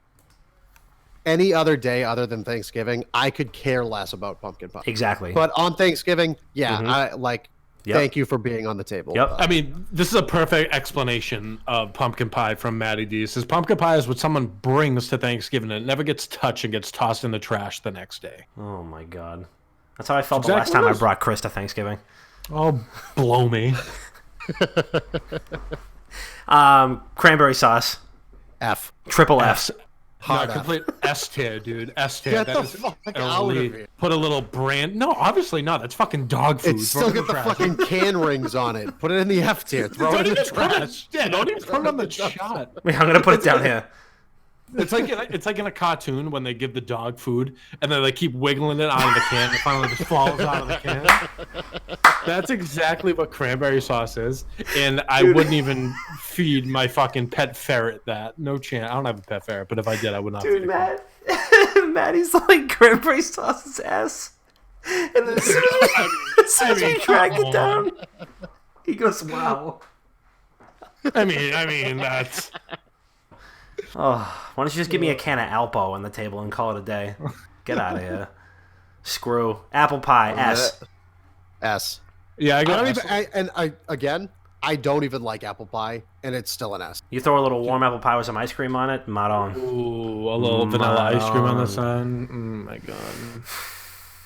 any other day other than Thanksgiving, I could care less about pumpkin pie. Exactly. But on Thanksgiving, yeah, I like. Yep. Thank you for being on the table. Yep. I mean, this is a perfect explanation of pumpkin pie from Maddie D. It says pumpkin pie is what someone brings to Thanksgiving and it never gets touched and gets tossed in the trash the next day. Oh my god, that's how I felt Exactly the last time what I it is. brought Chris to Thanksgiving. Oh, blow me. Cranberry sauce, F. triple F. Hard No, F. complete S tier, dude. S tier. Get That the is fuck out of elite. here. Put a little brand. No, obviously not. That's fucking dog food. It's Throw still it in got the trash. fucking can rings on it. Put it in the F tier. Throw it in the trash. Yeah, don't even put it on the shot. Wait, I'm gonna put it down here. It's like in a cartoon when they give the dog food and then they keep wiggling it out of the can and it finally just falls out of the can. That's exactly what cranberry sauce is, and I wouldn't even feed my fucking pet ferret that. No chance. I don't have a pet ferret, but if I did, I would not. Dude, feed it. Maddie's like cranberry sauce is ass, and then as soon as we drag it down, he goes, "Wow." I mean that's. Oh, why don't you just give me a can of Alpo on the table and call it a day? Get out of here. Screw apple pie. S. S. Yeah, I got. I don't even like apple pie, and it's still an S. You throw a little warm apple pie with some ice cream on it, not on. Ooh, a little vanilla ice cream on the side. Oh my god.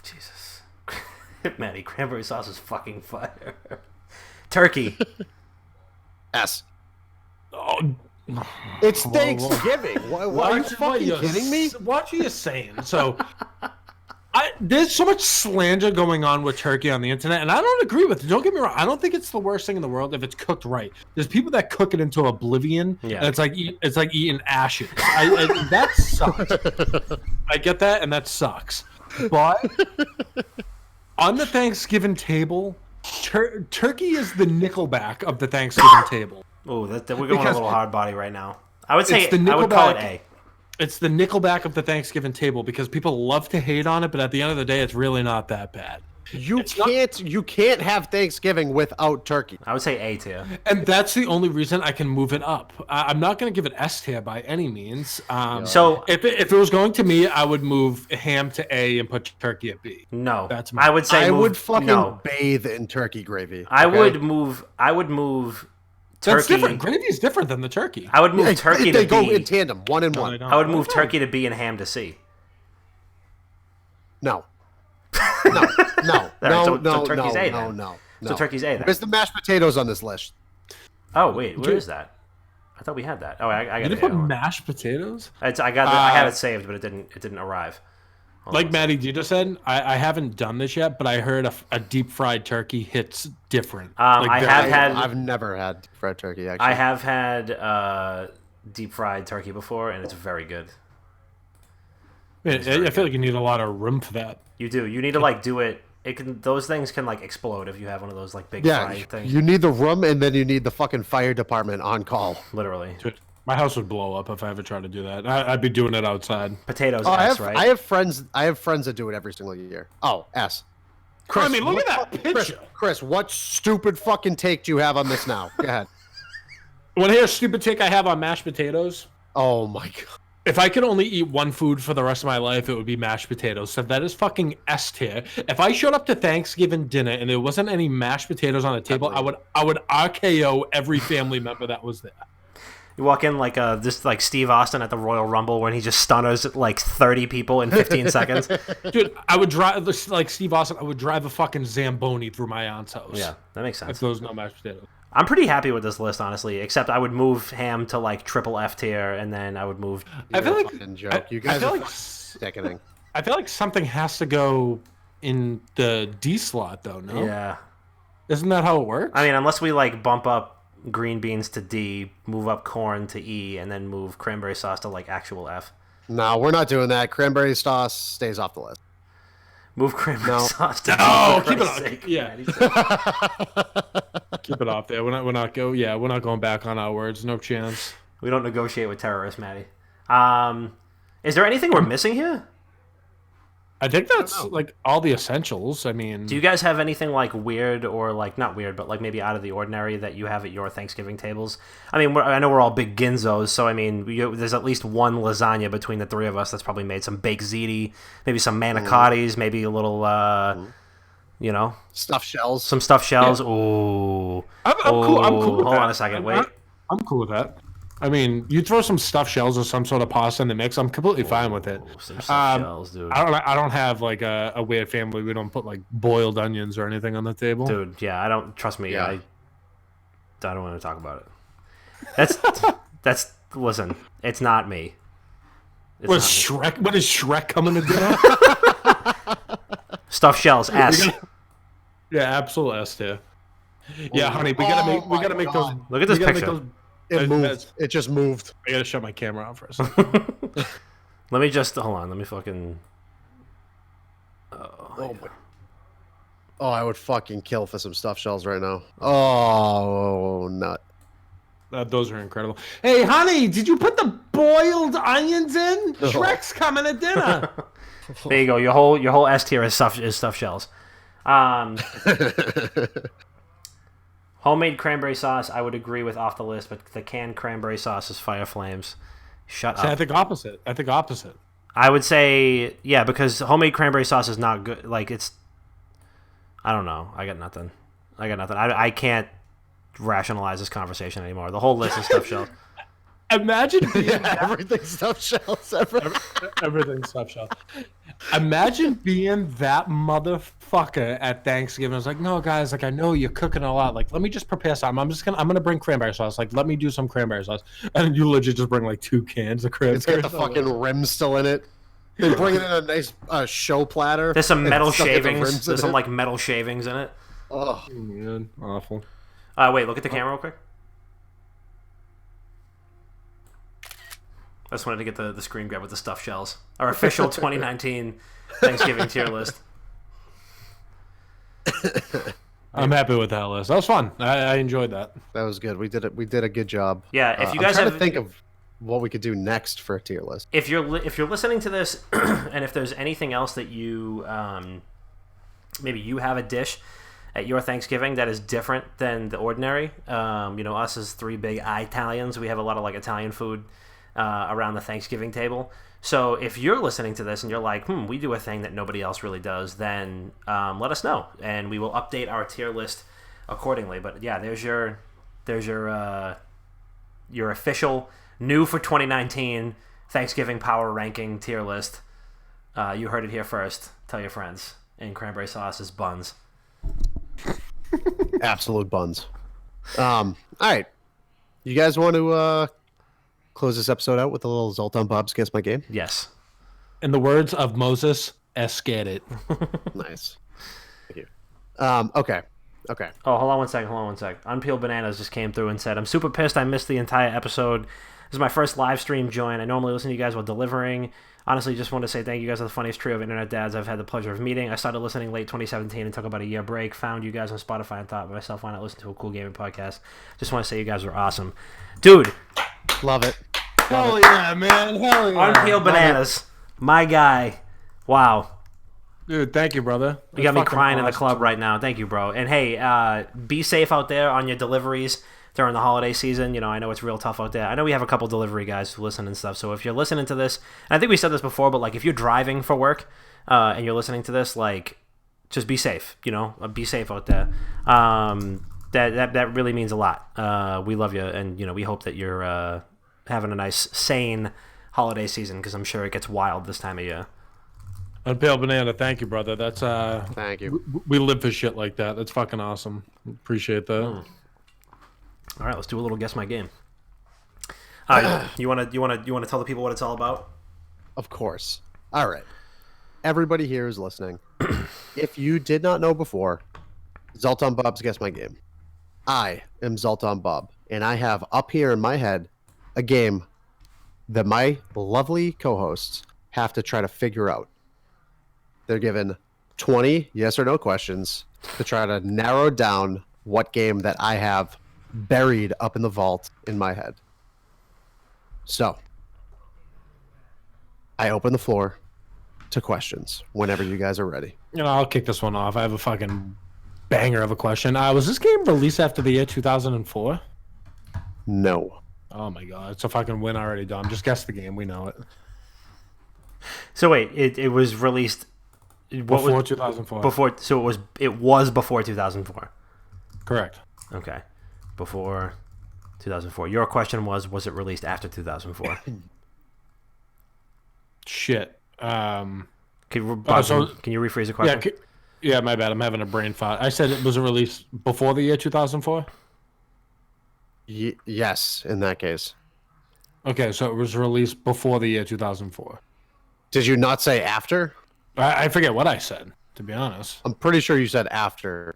Jesus. Maddie, cranberry sauce is fucking fire. Turkey. S. Oh. It's Thanksgiving. Why are you fucking kidding me? What are you saying? So, there's so much slander going on with turkey on the internet, and I don't agree with it. Don't get me wrong. I don't think it's the worst thing in the world if it's cooked right. There's people that cook it into oblivion, and it's like eating ashes. That sucks. I get that, and that sucks. But on the Thanksgiving table, turkey is the Nickelback of the Thanksgiving table. Oh, we're going a little hard body right now. I would say I would call it A. It's the Nickelback of the Thanksgiving table because people love to hate on it, but at the end of the day, it's really not that bad. You can't have Thanksgiving without turkey. I would say A tier. And that's the only reason I can move it up. I'm not going to give it S tier by any means. So if it was going to me, I would move ham to A and put turkey at B. No, That's I would say I would fucking no. bathe in turkey gravy. I okay? would move turkey. That's different. Gravy is different than the turkey. I would move turkey They to go B. in tandem, one and one. I would move turkey to B and ham to C. No. No. So turkey's A then. No. So turkey's A then. Where's the mashed potatoes on this list? Oh wait, where is that? I thought we had that. Oh, I got You it. didn't put mashed potatoes? I had it saved, but it didn't arrive. Like Maddie Dita said, I haven't done this yet, but I heard a deep fried turkey hits different. I've never had deep fried turkey. Actually, I have had deep fried turkey before, and it's very good. I feel like you need a lot of room for that. You do. You need to like do it. Those things can like explode if you have one of those like big fry things. You need the room, and then you need the fucking fire department on call. Literally. Dude, my house would blow up if I ever tried to do that. I'd be doing it outside. Potatoes. Oh, S, right? I have friends that do it every single year. Oh, S. Chris, I mean, look at that picture. Chris, what stupid fucking take do you have on this now? Go ahead. Want to hear a stupid take I have on mashed potatoes? Oh my god. If I could only eat one food for the rest of my life, it would be mashed potatoes. So that is fucking S tier. If I showed up to Thanksgiving dinner and there wasn't any mashed potatoes on the table, I would RKO every family member that was there. You walk in like this like Steve Austin at the Royal Rumble when he just stunners like 30 people in 15 seconds. Dude, I would drive like Steve Austin. I would drive a fucking Zamboni through my aunt's house. Yeah, that makes sense. If there was no mashed potatoes. I'm pretty happy with this list, honestly. Except I would move ham to like triple F tier, and then I would move. I feel like joke. You guys are sickening. I feel like something has to go in the D slot, though. No. Yeah. Isn't that how it works? I mean, unless we like bump up green beans to D, move up corn to E, and then move cranberry sauce to like actual F. No, we're not doing that. Cranberry sauce stays off the list. Move cranberry sauce to D. Oh, keep it on. Yeah. Keep it off there. We're not going back on our words. No chance. We don't negotiate with terrorists, Maddie. Is there anything we're missing here? I think that's like all the essentials. I mean, Do you guys have anything like weird or like not weird, but like maybe out of the ordinary that you have at your Thanksgiving tables? I mean, I know we're all big Ginzos, so I mean, there's at least one lasagna between the three of us that's probably made some baked ziti, maybe some manicottis, maybe a little, you know, Stuffed shells. some stuffed shells. Yeah. Ooh, I'm cool. I'm cool with hold that. on a second, wait. I'm cool with that. I mean, you throw some stuffed shells or some sort of pasta in the mix, I'm completely fine with it. Some stuffed shells, dude. I don't have like a weird family. We don't put like boiled onions or anything on the table. Dude, yeah, I don't trust me. Yeah. I don't want to talk about it. That's listen. It's not me. It's What not is me. Shrek? What is Shrek coming to dinner? Stuffed shells. S. Yeah, absolute S tier. Yeah, honey, we gotta make those. Look at this we gotta make picture. those- It moved. It just moved. I gotta shut my camera off for a second. Let me just hold on. Let me fucking. Oh, my. Oh, I would fucking kill for some stuffed shells right now. Oh, nut. Those are incredible. Hey, honey, did you put the boiled onions in? No. Shrek's coming to dinner. There you go. Your whole S tier is stuffed shells. Homemade cranberry sauce, I would agree with off the list, but the canned cranberry sauce is fire flames. Shut See, up. I think opposite. I would say, yeah, because homemade cranberry sauce is not good. Like, it's... I don't know. I got nothing. I can't rationalize this conversation anymore. The whole list is stuffed shells. Imagine being Everything's stuffed shells. everything's stuffed shell. Imagine being that motherfucker at Thanksgiving. It's like, no, guys, like I know you're cooking a lot. Like, let me just prepare some. I'm gonna bring cranberry sauce. Like, let me do some cranberry sauce. And you legit just bring like 2 cans of cranberry It's got the sauce. fucking rim still in it. They bring it in a nice show platter. There's some metal It's stuck in the rims shavings. in There's some, it. like, metal shavings in it. Oh, Man, awful. Wait, look at the camera real quick. I just wanted to get the screen grab with the stuffed shells. Our official 2019 Thanksgiving tier list. I'm happy with that list. That was fun. I enjoyed that. that was good. We did it. We did a good job. Yeah, if you I'm guys trying have... to think of what we could do next for a tier list. If you're listening to this, and if there's anything else that you maybe you have a dish at your Thanksgiving that is different than the ordinary. Us as 3 big Italians, we have a lot of like Italian food around the Thanksgiving table. So if you're listening to this and you're like, we do a thing that nobody else really does, then let us know, and we will update our tier list accordingly. But yeah, there's your official new for 2019 Thanksgiving power ranking tier list. You heard it here first. Tell your friends. And cranberry sauce is buns. Absolute buns. All right. You guys want to close this episode out with a little Zoltan Bob's Guess My Game? Yes. In the words of Moses, escat it. Nice. Thank you. Okay. Oh, hold on one sec. Unpeeled Bananas just came through and said, I'm super pissed I missed the entire episode. This is my first live stream join. I normally listen to you guys while delivering. Honestly, just want to say thank you guys are the funniest trio of internet dads I've had the pleasure of meeting. I started listening late 2017 and took about a year break. Found you guys on Spotify and thought myself, why not listen to a cool gaming podcast? Just want to say you guys were awesome. Dude, Love it. Hell yeah, man. Hell yeah. Unpeeled Bananas. My guy. Wow. Dude, thank you, brother. You got me crying in the club right now. Thank you, bro. And hey, be safe out there on your deliveries during the holiday season. You know, I know it's real tough out there. I know we have a couple delivery guys who listen and stuff. So if you're listening to this, and I think we said this before, but like if you're driving for work and you're listening to this, like just be safe. You know, be safe out there. That really means a lot. We love you, and you know we hope that you're having a nice, sane holiday season because I'm sure it gets wild this time of year. And Pale Banana, thank you, brother. That's Thank you. We live for shit like that. That's fucking awesome. Appreciate that. All right, let's do a little guess my game. You wanna tell the people what it's all about? Of course. All right. Everybody here is listening. If you did not know before, Zoltan Bob's Guess My Game. I am Zoltan Bob, and I have up here in my head a game that my lovely co-hosts have to try to figure out. They're given 20 yes or no questions to try to narrow down what game that I have buried up in the vault in my head. So, I open the floor to questions whenever you guys are ready. You know, I'll kick this one off. I have a fucking banger of a question. Was this game released after the year 2004? No. Oh my god, it's a fucking win already, Dom. Just guess the game. We know it. So wait, it was released Before 2004. It was before 2004. Correct. Okay, before 2004. Your question was it released after 2004? Shit. Can you rephrase the question? Yeah, my bad. I'm having a brain fart. I said it was released before the year 2004? Yes, in that case. Okay, so it was released before the year 2004. Did you not say after? I forget what I said, to be honest. I'm pretty sure you said after.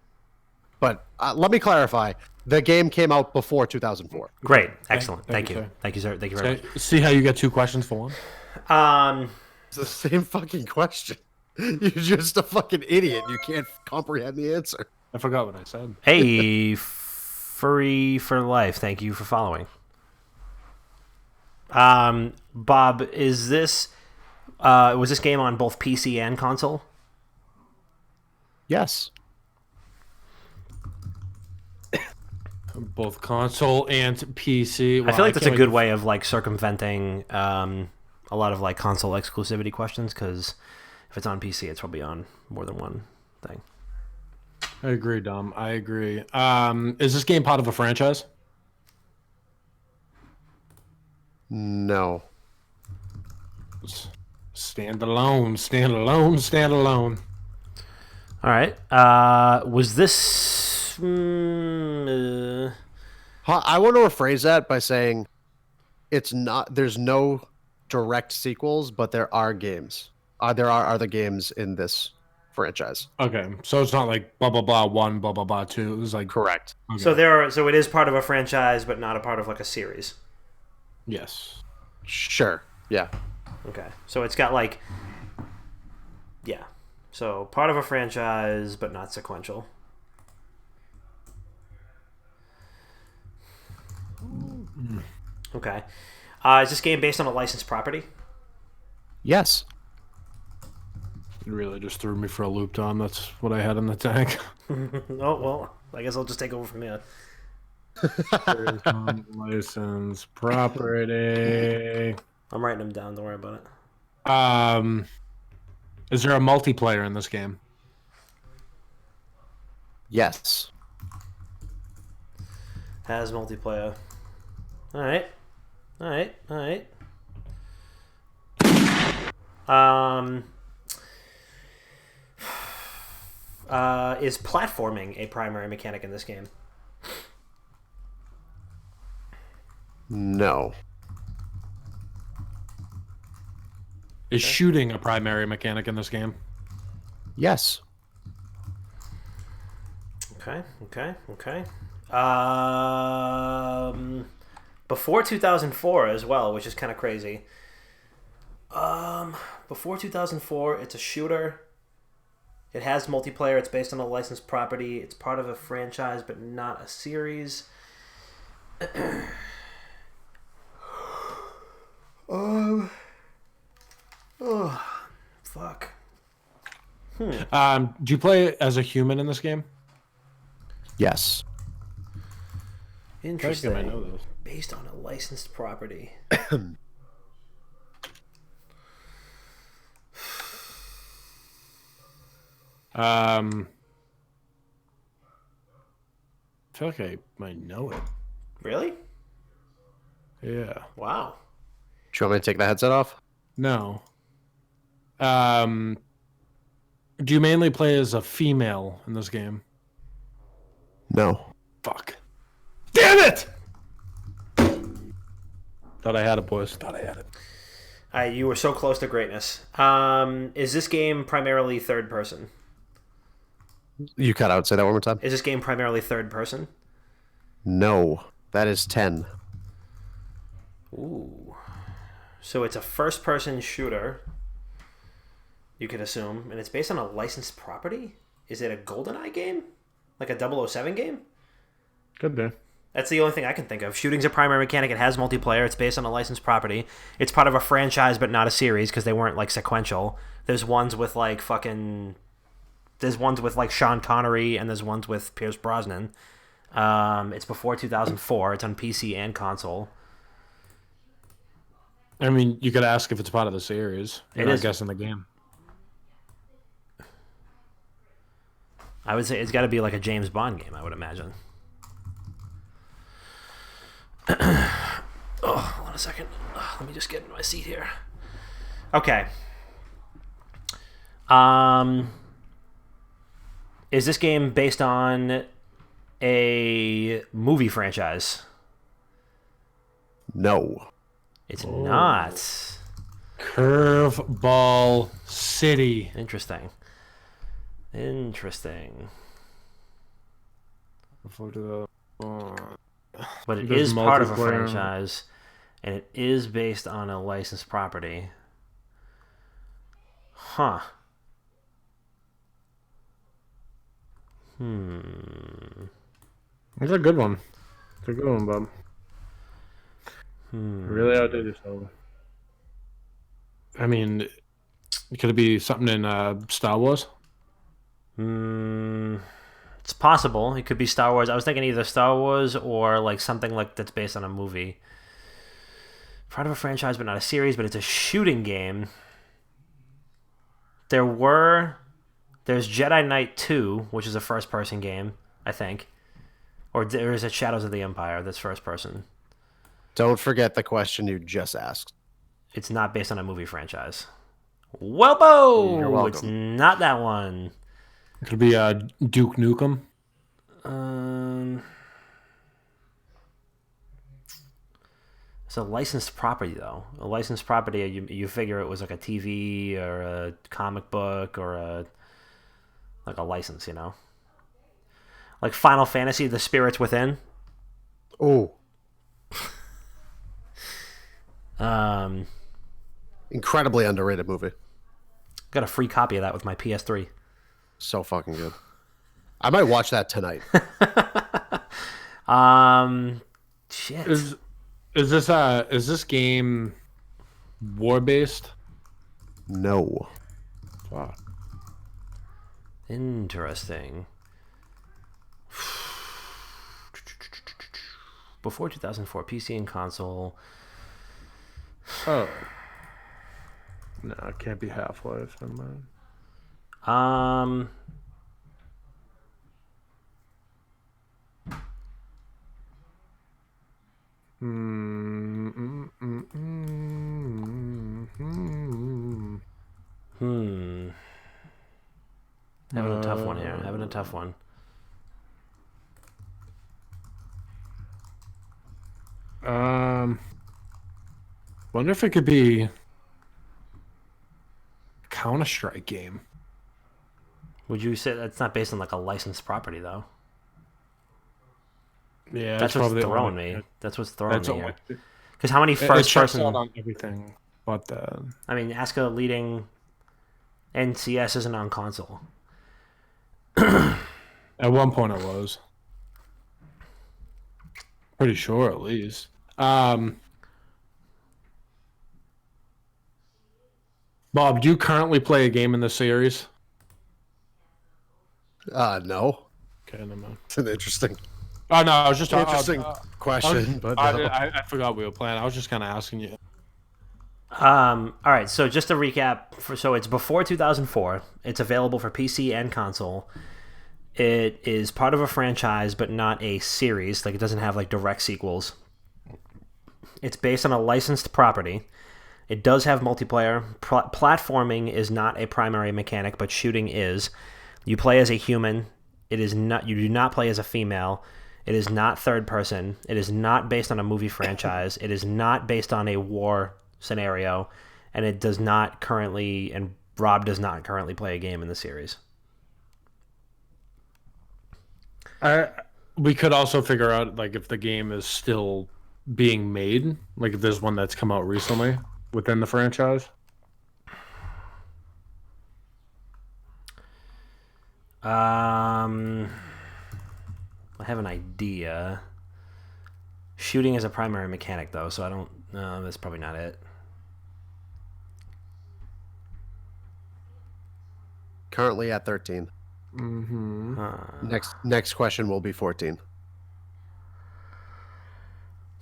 But let me clarify. The game came out before 2004. Great. Excellent. Thank you. sir. Thank you, sir. Thank you very much. See how you get two questions for one? It's the same fucking question. You're just a fucking idiot. You can't comprehend the answer. I forgot what I said. Hey, Furry for Life. Thank you for following. Bob, is this was this game on both PC and console? Yes. Both console and PC. I feel like that's a good way of like circumventing a lot of like console exclusivity questions because if it's on PC, it's probably on more than one thing. I agree, Dom. I agree. Is this game part of a franchise? No. Stand alone. Stand alone. Stand alone. All right. Was this? I want to rephrase that by saying it's not. There's no direct sequels, but there are games. There are other games in this franchise. Okay, so it's not like blah blah blah 1, blah blah blah 2. It was like Correct. Okay. So it is part of a franchise, but not a part of like a series. Yes. Sure. Yeah. Okay. So it's got like, yeah. So part of a franchise, but not sequential. Okay. Is this game based on a licensed property? Yes. You really just threw me for a loop, Dom. That's what I had in the tank. Oh, well, I guess I'll just take over from here. License property. I'm writing them down. Don't worry about it. Is there a multiplayer in this game? Yes. Has multiplayer. All right. Is platforming a primary mechanic in this game? No. Is shooting a primary mechanic in this game? Yes. Okay. Before 2004 as well, which is kind of crazy. Before 2004, it's a shooter. It has multiplayer. It's based on a licensed property. It's part of a franchise, but not a series. Oh, fuck. Do you play as a human in this game? Yes. Interesting. I know this. Based on a licensed property. I feel like I might know it. Really? Yeah. Wow. Do you want me to take the headset off? No. Do you mainly play as a female in this game? No. Fuck. Damn it! Thought I had it, boys. Thought I had it. You were so close to greatness. Is this game primarily third person? You cut out. Say that one more time. Is this game primarily third person? No. That is 10. Ooh. So it's a first person shooter, you could assume, and it's based on a licensed property? Is it a GoldenEye game? Like a 007 game? Could be. That's the only thing I can think of. Shooting's a primary mechanic. It has multiplayer. It's based on a licensed property. It's part of a franchise, but not a series because they weren't like sequential. There's ones with like fucking. There's ones with like Sean Connery, and there's ones with Pierce Brosnan. It's before 2004. It's on PC and console. I mean, you could ask if it's part of the series. You're not guessing the game. I would say it's got to be like a James Bond game, I would imagine. Oh, hold on a second. Let me just get in my seat here. Okay. Is this game based on a movie franchise? No. It's not. Curveball City. Interesting. But it is part of a franchise, and it is based on a licensed property. Huh. It's a good one. It's a good one, Bob. Really outdid yourself. I mean, could it be something in Star Wars? It's possible. It could be Star Wars. I was thinking either Star Wars or like something like that's based on a movie. Part of a franchise, but not a series. But it's a shooting game. There's Jedi Knight 2, which is a first-person game, I think. Or there is it Shadows of the Empire that's first-person. Don't forget the question you just asked. It's not based on a movie franchise. Welbo! You're welcome. It's not that one. Could it be Duke Nukem? It's a licensed property, though. A licensed property, you figure it was like a TV or a comic book or a license, you know? Like Final Fantasy, The Spirits Within. Oh. Incredibly underrated movie. Got a free copy of that with my PS3. So fucking good. I might watch that tonight. Shit. Is this game war based? No. Fuck. Interesting. Before 2004, PC and console. Oh. No, it can't be Half-Life. Never mind. Having a tough one here. Having a tough one. Wonder if it could be a Counter-Strike game. Would you say that's not based on like a licensed property though? Yeah, that's what's probably throwing me. That's what's throwing me here. Because how many It first checks person? out on everything, but I mean, ask a leading NCS isn't on console. at one point it was. Pretty sure, at least. Bob, do you currently play a game in this series? No. Okay, never mind. It's an interesting Oh no, I was just question, but no. I forgot we were playing. I was just kind of asking you. All right, so just to recap, so it's before 2004. It's available for PC and console. It is part of a franchise, but not a series. Like, it doesn't have like direct sequels. It's based on a licensed property. It does have multiplayer. Platforming is not a primary mechanic, but shooting is. You play as a human. It is not. You do not play as a female. It is not third person. It is not based on a movie franchise. It is not based on a war scenario, and it does not currently. And Rob does not currently play a game in the series. We could also figure out like if the game is still being made, like if there's one that's come out recently within the franchise. I have an idea. Shooting is a primary mechanic, though, so I don't. No, that's probably not it. Currently at 13. Next question will be 14.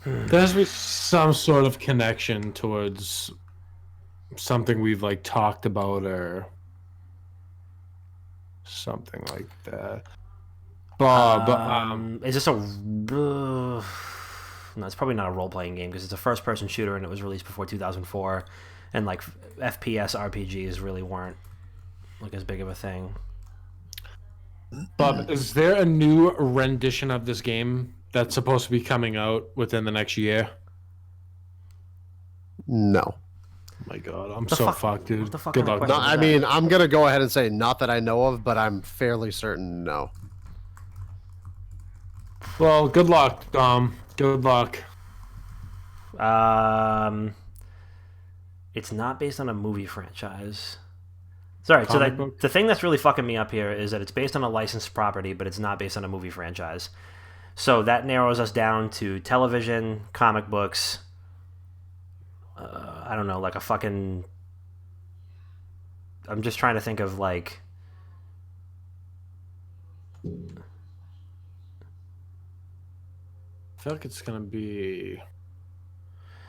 There has to be some sort of connection towards something we've like talked about or something like that. Is this a? No, it's probably not a role-playing game because it's a first-person shooter and it was released before 2004, and like FPS RPGs really weren't like as big of a thing. Bob, is there a new rendition of this game that's supposed to be coming out within the next year? No. Oh my god, I'm so fucked, dude. What the fuck Good kind of luck. question No, is I that? mean, I'm going to go ahead and say not that I know of, but I'm fairly certain no. Well, good luck, Dom. Good luck. It's not based on a movie franchise. Sorry, so Comic that, book? the thing that's really fucking me up here is that it's based on a licensed property, but it's not based on a movie franchise. So that narrows us down to television, comic books. I don't know, like a fucking. I'm just trying to think of like. I feel like it's gonna be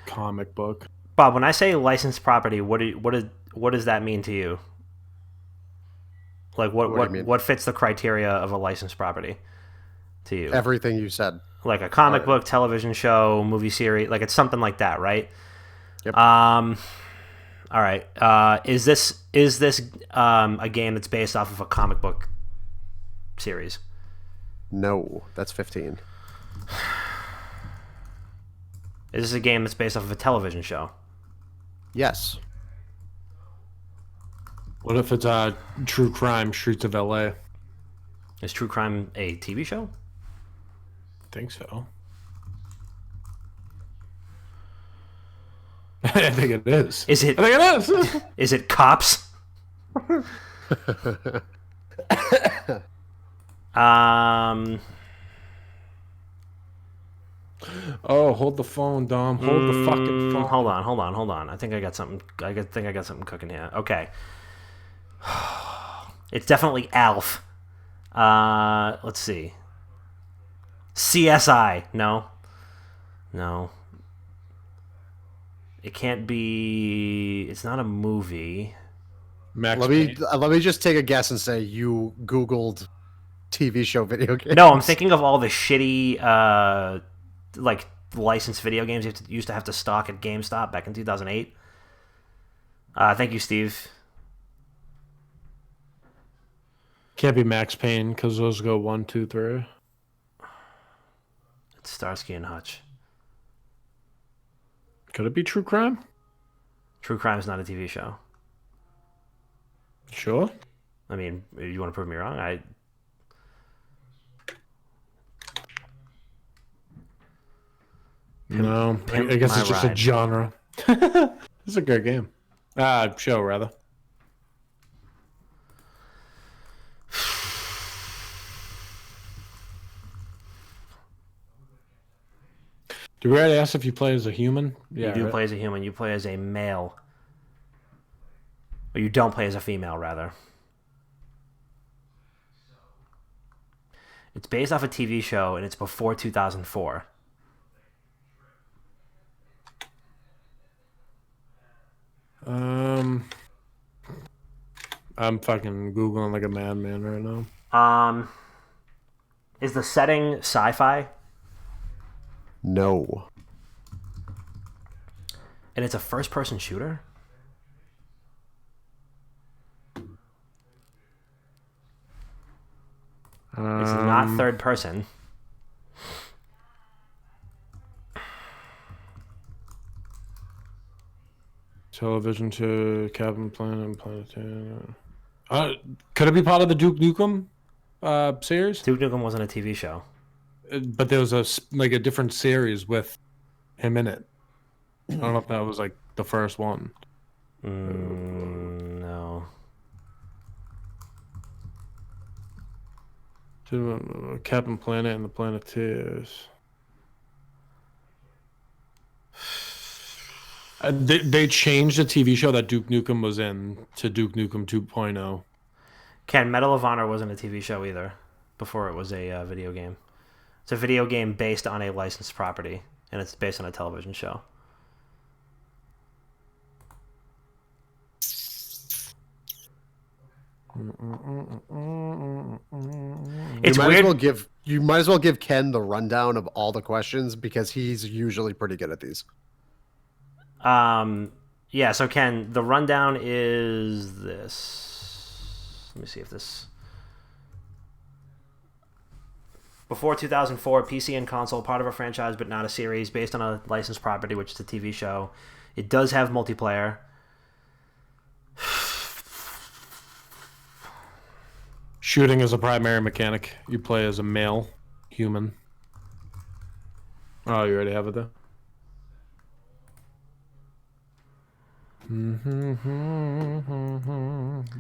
comic book. Bob, when I say licensed property, what does that mean to you? Like What do you mean? what fits the criteria of a licensed property to you? Everything you said. Like a comic book, television show, movie series, like it's something like that, right? Yep. All right. Is this a game that's based off of a comic book series? No, that's 15. Is this a game that's based off of a television show? Yes. What if it's True Crime Streets of LA? Is True Crime a TV show? I think so. I think it is. Is it? I think it is. Is it Cops? Oh, hold the phone, Dom. Hold the fucking phone. Hold on. I think I got something. I think I got something cooking here. Okay. It's definitely Alf. Let's see. CSI. No. It can't be. It's not a movie. Max Let me Payne. just take a guess and say you Googled TV show video games. No, I'm thinking of all the shitty, like licensed video games you used to have to stock at GameStop back in 2008. Thank you, Steve. Can't be Max Payne because those go 1, 2, 3. It's Starsky and Hutch. Could it be True Crime? True Crime is not a TV show. Sure. I mean, you want to prove me wrong? No, Pimp I guess My it's just Ride. a genre. It's a good game. Show, rather. Did we already ask if you play as a human? You do play as a human. You play as a male. Or you don't play as a female, rather. It's based off a TV show, and it's before 2004. I'm fucking Googling like a madman right now. Is the setting sci-fi? No. And it's a first-person shooter? It's not third person. Television to Captain Planet and Planetarium. Could it be part of the Duke Nukem series? Duke Nukem wasn't a TV show. But there was a different series with him in it. I don't know if that was like the first one. No. To Captain Planet and the Planeteers. They changed the TV show that Duke Nukem was in to Duke Nukem 2.0. Ken, Medal of Honor wasn't a TV show either before it was a video game. It's a video game based on a licensed property, and it's based on a television show. It's weird. You might as well give Ken the rundown of all the questions because he's usually pretty good at these. Yeah, so Ken, the rundown is this. Let me see if this... Before 2004, PC and console, part of a franchise but not a series, based on a licensed property, which is a TV show. It does have multiplayer. Shooting is a primary mechanic. You play as a male human. Oh, you already have it there?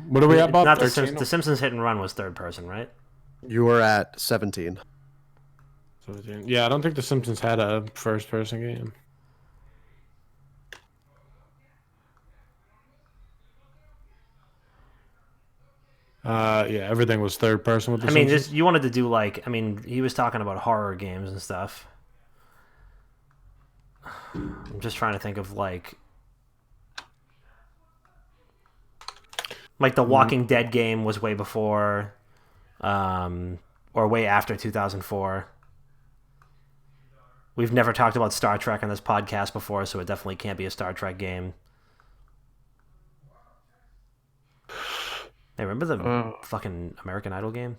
What are we at, Bob? Not the Simpsons Hit and Run was third person, right? You were at 17. 17. Yeah, I don't think The Simpsons had a first person game. Yeah, everything was third person with The Simpsons. You wanted to do he was talking about horror games and stuff. I'm just trying to think of like the Walking Dead game was way before, or way after 2004. We've never talked about Star Trek on this podcast before, so it definitely can't be a Star Trek game. Hey, remember the fucking American Idol game?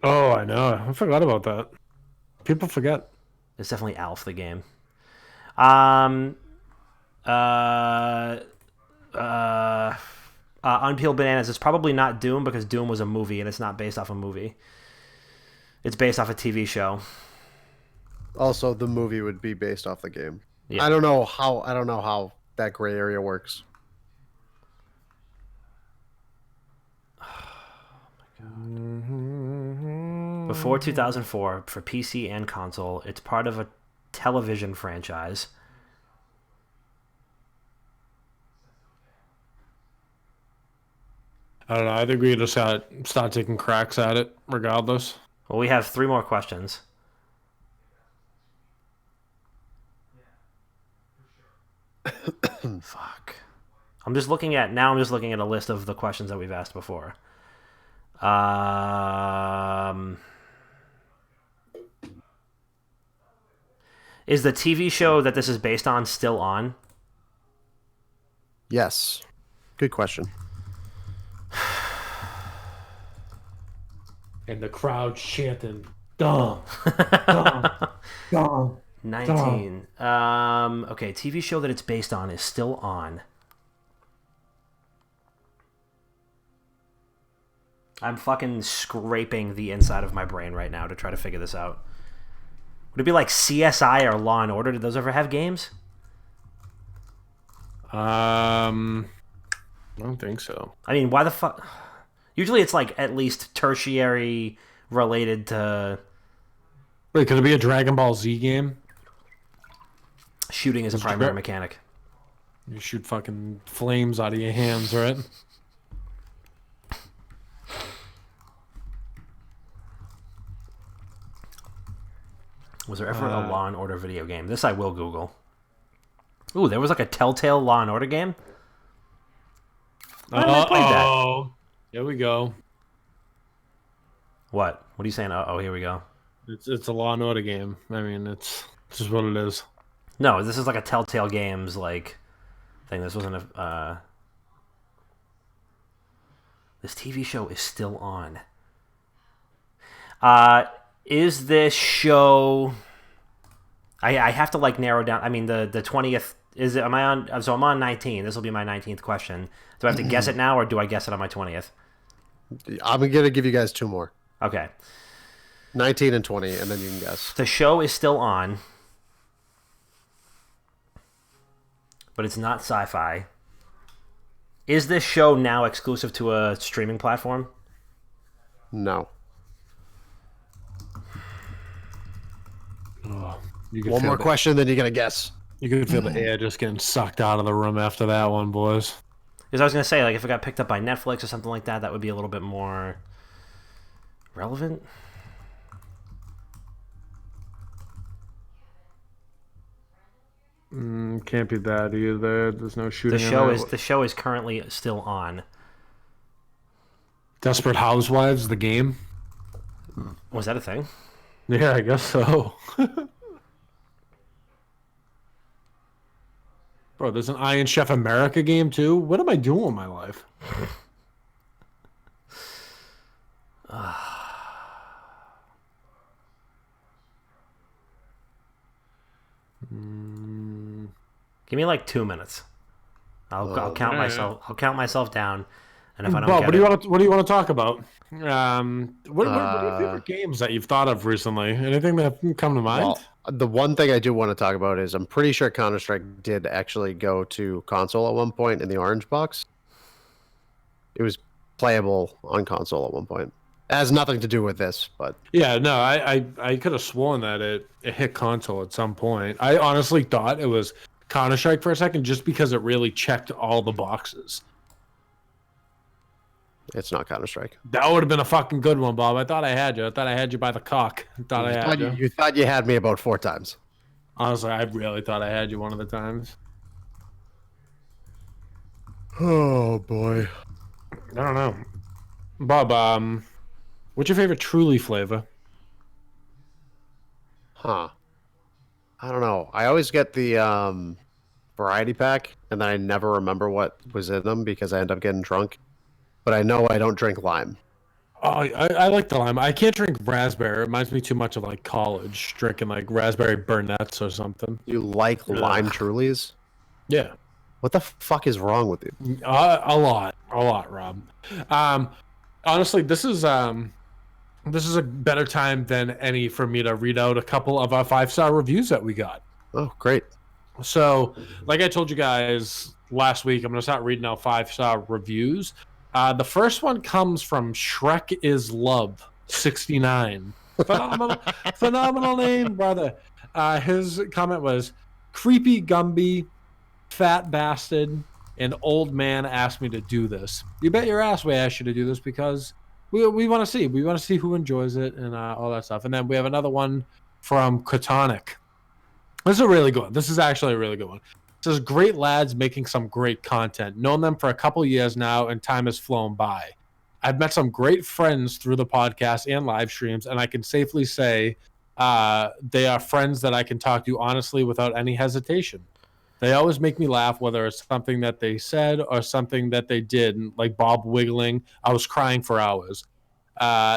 Oh, I know. I forgot about that. People forget. It's definitely Alf, the game. Unpeeled Bananas. It's probably not Doom because Doom was a movie and it's not based off a movie. It's based off a TV show. Also, the movie would be based off the game. Yeah. I don't know how that gray area works. Before 2004, for PC and console, it's part of a television franchise. I don't know. I think we just gotta start taking cracks at it, regardless. Well, we have 3 more questions. Fuck. I'm just looking at a list of the questions that we've asked before. Is the TV show that this is based on still on? Yes. Good question. And the crowd chanting, "Dumb, dumb, dumb." 19. Okay, TV show that it's based on is still on. I'm fucking scraping the inside of my brain right now to try to figure this out. Would it be like CSI or Law and Order? Did those ever have games? I don't think so. I mean, why the fuck? Usually it's like at least tertiary related to... Wait, could it be a Dragon Ball Z game? Shooting is a primary mechanic. You shoot fucking flames out of your hands, right? Was there ever a Law and Order video game? This I will Google. Ooh, there was like a Telltale Law and Order game? I never played that. Here we go. What? What are you saying? Oh, here we go. It's a Law and Order game. I mean, it's just what it is. No, this is like a Telltale Games like thing. This wasn't a. This TV show is still on. Is this show? I have to like narrow down. I mean, the 20th is it? Am I on? So I'm on 19. This will be my 19th question. Do I have to guess it now, or do I guess it on my 20th? I'm gonna give you guys 2 more. Okay. 19 and 20, and then you can guess. The show is still on, but it's not sci-fi. Is this show now exclusive to a streaming platform? No. One more question, then you're gonna guess. You could feel the air just getting sucked out of the room after that one, boys. Because I was gonna say, like, if it got picked up by Netflix or something like that, that would be a little bit more relevant. Can't be that either. There's no shooting. The show is currently still on. Desperate Housewives, the game. Was that a thing? Yeah, I guess so. Bro, there's an Iron Chef America game too. What am I doing with my life? Give me like 2 minutes. I'll count myself. I'll count myself down, and if I don't Bob, get what do you want to talk about? What are your favorite games that you've thought of recently? Anything that come to mind? Well, the one thing I do want to talk about is I'm pretty sure Counter-Strike did actually go to console at one point in the orange box. It was playable on console at one point. It has nothing to do with this, but Yeah, no, I could have sworn that it hit console at some point. I honestly thought it was Counter-Strike for a second just because it really checked all the boxes. it's not Counter-Strike. That would have been a fucking good one, Bob. I thought I had you. I thought I had you by the cock. I thought I had you. You thought you had me about 4 times. Honestly, I really thought I had you one of the times. Oh boy. I don't know. Bob, what's your favorite Truly flavor? Huh. I don't know. I always get the variety pack, and then I never remember what was in them because I end up getting drunk. But I know I don't drink lime. Oh, I like the lime. I can't drink raspberry. It reminds me too much of like college, drinking like raspberry burnett's or something. You like lime Trulies? Yeah. What the fuck is wrong with you? A lot, Rob. Honestly, this is a better time than any for me to read out a couple of our 5-star reviews that we got. Oh, great. So, like I told you guys last week, I'm going to start reading out 5-star reviews. The first one comes from Shrek is Love 69. Phenomenal name, brother. His comment was, creepy Gumby, fat bastard, and old man asked me to do this. You bet your ass we asked you to do this because we want to see. We want to see who enjoys it and all that stuff. And then we have another one from Katonic. This is a really good one. This is actually a really good one. It says, great lads making some great content. Known them for a couple years now, and time has flown by. I've met some great friends through the podcast and live streams, and I can safely say they are friends that I can talk to honestly without any hesitation. They always make me laugh, whether it's something that they said or something that they did, like Bob wiggling. I was crying for hours.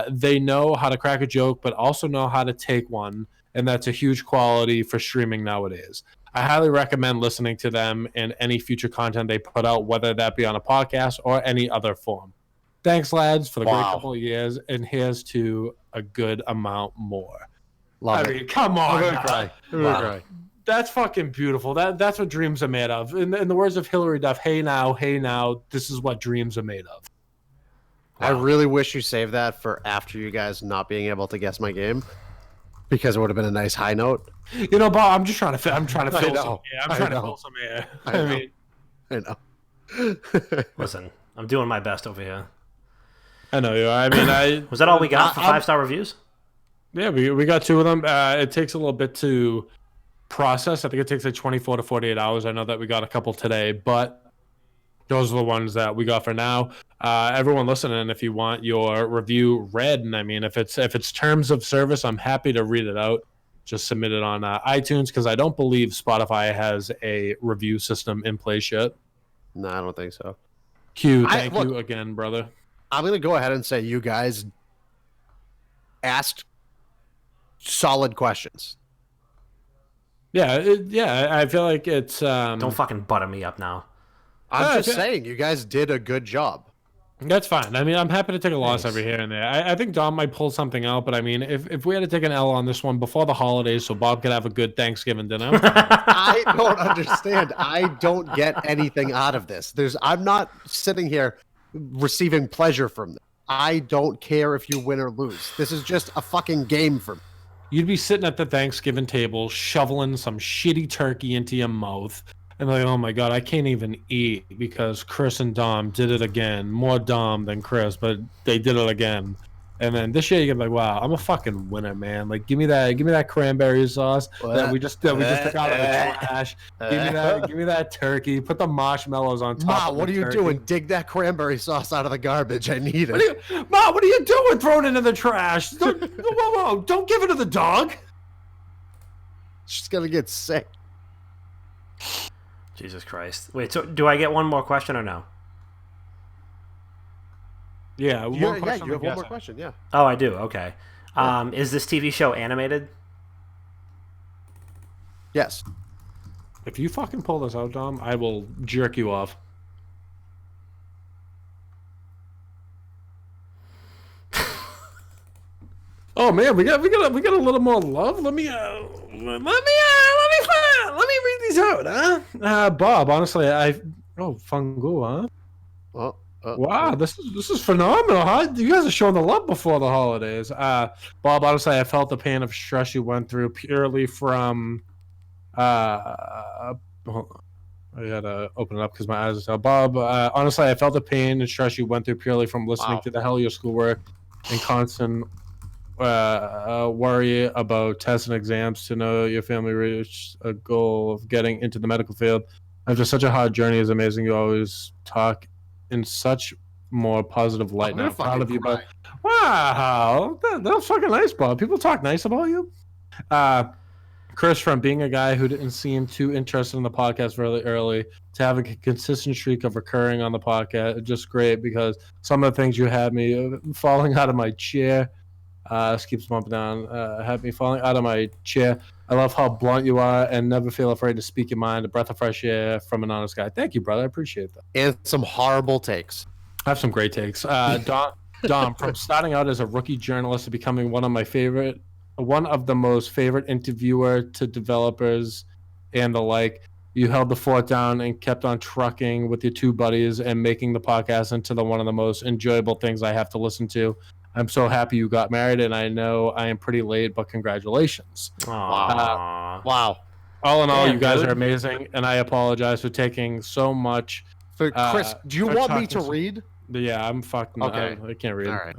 They know how to crack a joke, but also know how to take one, and that's a huge quality for streaming nowadays. I highly recommend listening to them and any future content they put out, whether that be on a podcast or any other form. Thanks, lads, for the great couple of years, and here's to a good amount more. Love I it. mean, come on. I'm gonna cry. That's fucking beautiful. That's what dreams are made of. In the words of Hillary Duff, hey now, this is what dreams are made of. Wow. I really wish you saved that for after you guys not being able to guess my game, because it would have been a nice high note. You know, Bob, I'm trying to fill some air. I'm trying to know. fill some air. I know. Listen, I'm doing my best over here. I know you are. I mean, Was that all we got for 5-star reviews? Yeah, we got 2 of them. It takes a little bit to process. I think it takes like 24 to 48 hours. I know that we got a couple today, but those are the ones that we got for now. Everyone listening, if you want your review read, and I mean, if it's terms of service, I'm happy to read it out. Just submit it on iTunes, because I don't believe Spotify has a review system in place yet. No, I don't think so. Q, thank you again, brother. I'm going to go ahead and say you guys asked solid questions. Yeah, I feel like it's... Don't fucking butter me up now. I'm just saying, you guys did a good job. That's fine. I mean, I'm happy to take a loss every here and there. I think Dom might pull something out, but I mean, if we had to take an L on this one before the holidays so Bob could have a good Thanksgiving dinner, I'm fine. I don't understand. I don't get anything out of this. I'm not sitting here receiving pleasure from this. I don't care if you win or lose. This is just a fucking game for me. You'd be sitting at the Thanksgiving table shoveling some shitty turkey into your mouth and like, oh my God, I can't even eat because Chris and Dom did it again. More Dom than Chris, but they did it again. And then this year you're gonna be like, wow, I'm a fucking winner, man. Like, give me that cranberry sauce that we just took out of the trash. Give me that turkey. Put the marshmallows on top. Ma, what are you doing? Dig that cranberry sauce out of the garbage. I need it. Ma, what are you doing? Throwing it into the trash. Whoa, don't give it to the dog. She's gonna get sick. Jesus Christ. Wait, so do I get one more question or no? Yeah, you have one more question, yeah. Oh, I do, okay. Is this TV show animated? Yes. If you fucking pull this out, Dom, I will jerk you off. Oh man, we got a little more love. Let me read these out, huh? Bob, honestly, Fungu, huh? Wow, this is phenomenal, huh? You guys are showing the love before the holidays. Bob, honestly, I felt the pain of stress you went through purely from I gotta open it up because my eyes are so. Bob, honestly, I felt the pain and stress you went through purely from listening to the hell of your schoolwork and constant worry about tests and exams to know your family reached a goal of getting into the medical field. After such a hard journey, it's amazing you always talk in such more positive light now. Proud of you, but wow, that was fucking nice, Bob. People talk nice about you. Chris, from being a guy who didn't seem too interested in the podcast really early to having a consistent streak of recurring on the podcast, just great, because some of the things you had me falling out of my chair. This keeps bumping down. Had me falling out of my chair. I love how blunt you are and never feel afraid to speak your mind. A breath of fresh air from an honest guy. Thank you, brother. I appreciate that. And some horrible takes. I have some great takes. Dom, from starting out as a rookie journalist to becoming one of the most favorite interviewer to developers and the like, you held the fort down and kept on trucking with your 2 buddies and making the podcast into one of the most enjoyable things I have to listen to. I'm so happy you got married, and I know I am pretty late, but congratulations. Wow. All in all, you guys are amazing, and I apologize for taking so much. Chris, do you want me to read? Yeah, I'm fucking... Okay. I can't read. All right.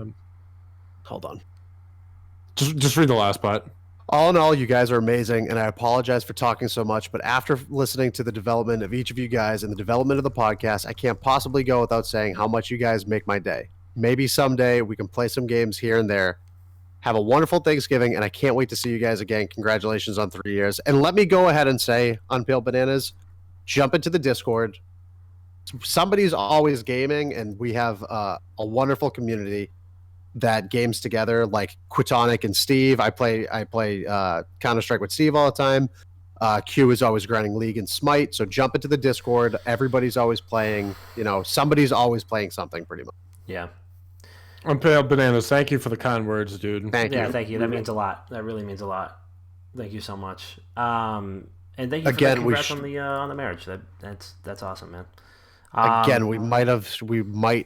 Hold on. Just read the last part. All in all, you guys are amazing, and I apologize for talking so much, but after listening to the development of each of you guys and the development of the podcast, I can't possibly go without saying how much you guys make my day. Maybe someday we can play some games here and there. Have a wonderful Thanksgiving, and I can't wait to see you guys again. Congratulations on 3 years. And let me go ahead and say, Unpeeled Bananas, jump into the Discord. Somebody's always gaming, and we have a wonderful community that games together, like Quitonic and Steve. I play Counter-Strike with Steve all the time. Q is always grinding League and Smite, so jump into the Discord. Everybody's always playing. Somebody's always playing something pretty much. Yeah. Unpeeled Bananas, thank you for the kind words, dude. Thank you. Yeah, thank you. That means a lot. That really means a lot. Thank you so much. And thank you for Again, the congrats on the marriage. That's awesome, man. Again, we might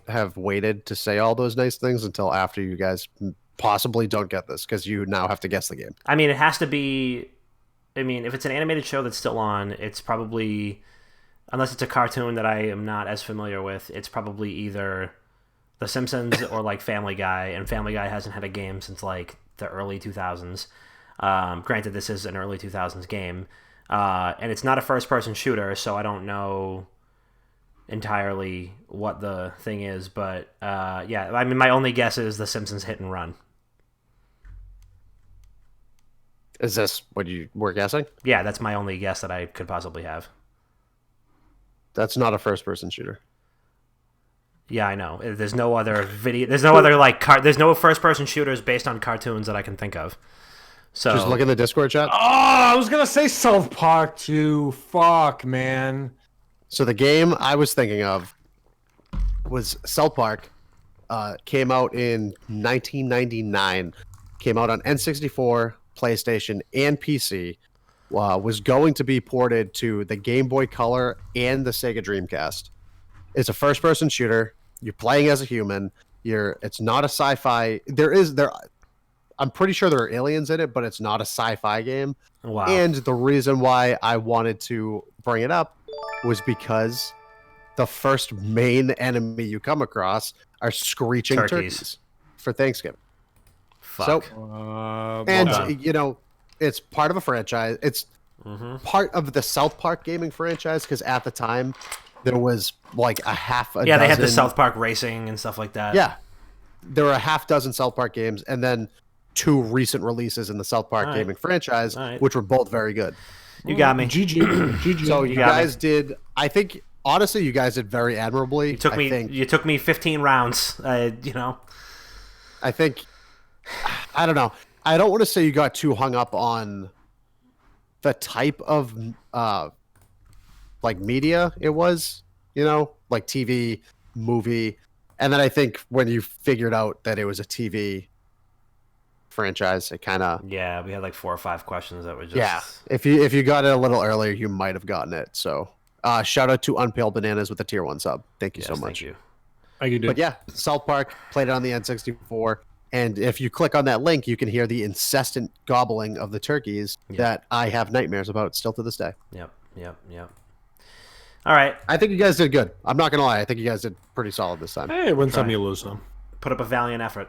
have waited to say all those nice things until after you guys possibly don't get this, because you now have to guess the game. I mean, it has to be. I mean, if it's an animated show that's still on, it's probably, unless it's a cartoon that I am not as familiar with, it's probably either The Simpsons or like Family Guy, and Family Guy hasn't had a game since like the early 2000s. Granted, this is an early 2000s game, and it's not a first-person shooter, so I don't know entirely what the thing is, but yeah, I mean, my only guess is The Simpsons Hit and Run. Is this what you were guessing? Yeah, that's my only guess that I could possibly have. That's not a first-person shooter. Yeah, I know. There's no other video. There's no other like there's no first-person shooters based on cartoons that I can think of. So Just look in the Discord chat. Oh, I was gonna say South Park too. Fuck, man. So the game I was thinking of was South Park. Came out in 1999. Came out on N64, PlayStation, and PC. Was going to be ported to the Game Boy Color and the Sega Dreamcast. It's a first-person shooter. You're playing as a human. It's not a sci-fi. I'm pretty sure there are aliens in it, but it's not a sci-fi game. wow. And the reason why I wanted to bring it up was because the first main enemy you come across are screeching turkeys for Thanksgiving. Fuck. So, And you know, it's part of a franchise. It's part of the South Park gaming franchise because at the time there was like a dozen. They had the South Park racing and stuff like that. Yeah, there were a half dozen South Park games, and then 2 recent releases in the South Park gaming franchise, which were both very good. You got me. GG. GG. So you guys did. I think honestly, you guys did very admirably. You took me 15 rounds. You know. I think. I don't know. I don't want to say you got too hung up on the type of like media it was, you know, like TV, movie, and then I think when you figured out that it was a TV franchise, it kind of we had like 4 or 5 questions that were just If you got it a little earlier, you might have gotten it. So shout out to Unpeeled Bananas with the tier 1 sub. Thank you so much. Thank you. But yeah, South Park, played it on the N64. And if you click on that link, you can hear the incessant gobbling of the turkeys that I have nightmares about still to this day. Yep. All right. I think you guys did good. I'm not going to lie. I think you guys did pretty solid this time. Hey, win some, you lose some. Put up a valiant effort.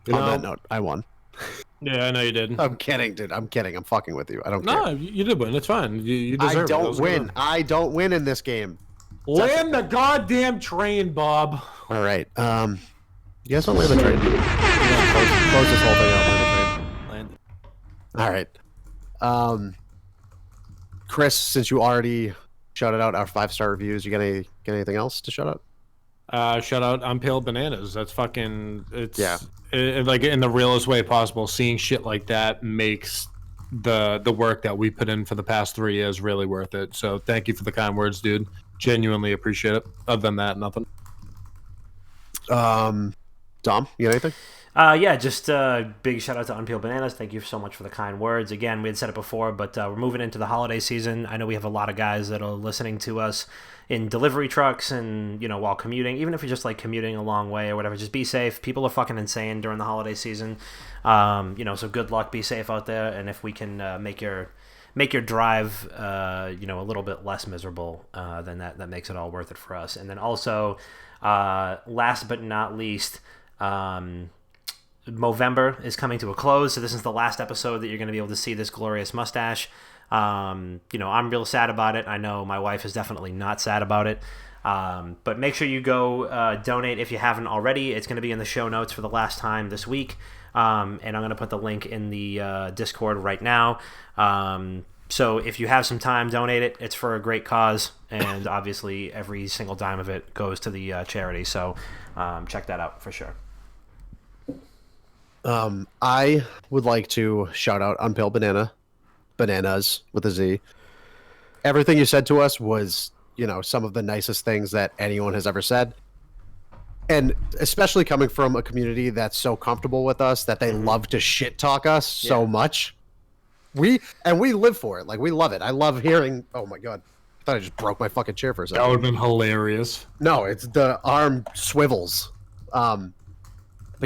You On know, that note, I won. Yeah, I know you did. I'm kidding, dude. I'm kidding. I'm fucking with you. I don't care. No, you did win. It's fine. You deserve it. I don't win. I don't win in this game. Land the goddamn train, Bob. All right. You guys don't land the train. Close this whole thing out. Land the train. All right. Chris, since you already shouted out our 5-star reviews, you got anything else to shout out? Shout out Unpeeled Bananas. That's fucking. It's Yeah. like in the realest way possible. Seeing shit like that makes the work that we put in for the past 3 years really worth it. So thank you for the kind words, dude. Genuinely appreciate it. Other than that, nothing. Dom, you got anything? Yeah, just big shout out to Unpeeled Bananas. Thank you so much for the kind words. Again, we had said it before, but we're moving into the holiday season. I know we have a lot of guys that are listening to us in delivery trucks and, you know, while commuting. Even if you're just like commuting a long way or whatever, just be safe. People are fucking insane during the holiday season. You know, so good luck. Be safe out there. And if we can make your drive, you know, a little bit less miserable, then that makes it all worth it for us. And then also, last but not least, Movember is coming to a close, so this is the last episode that you're going to be able to see this glorious mustache. You know, I'm real sad about it. I know my wife is definitely not sad about it. But make sure you go donate if you haven't already. It's going to be in the show notes for the last time this week. And I'm going to put the link in the Discord right now. So if you have some time, donate it. It's for a great cause, and obviously every single dime of it goes to the charity. So check that out for sure. I would like to shout out Unpeeled Bananas with a Z. Everything you said to us was, you know, some of the nicest things that anyone has ever said. And especially coming from a community that's so comfortable with us that they love to shit talk us so much. We live for it. Like, we love it. I love hearing, oh my God. I thought I just broke my fucking chair for a second. That would have been hilarious. No, it's the arm swivels. But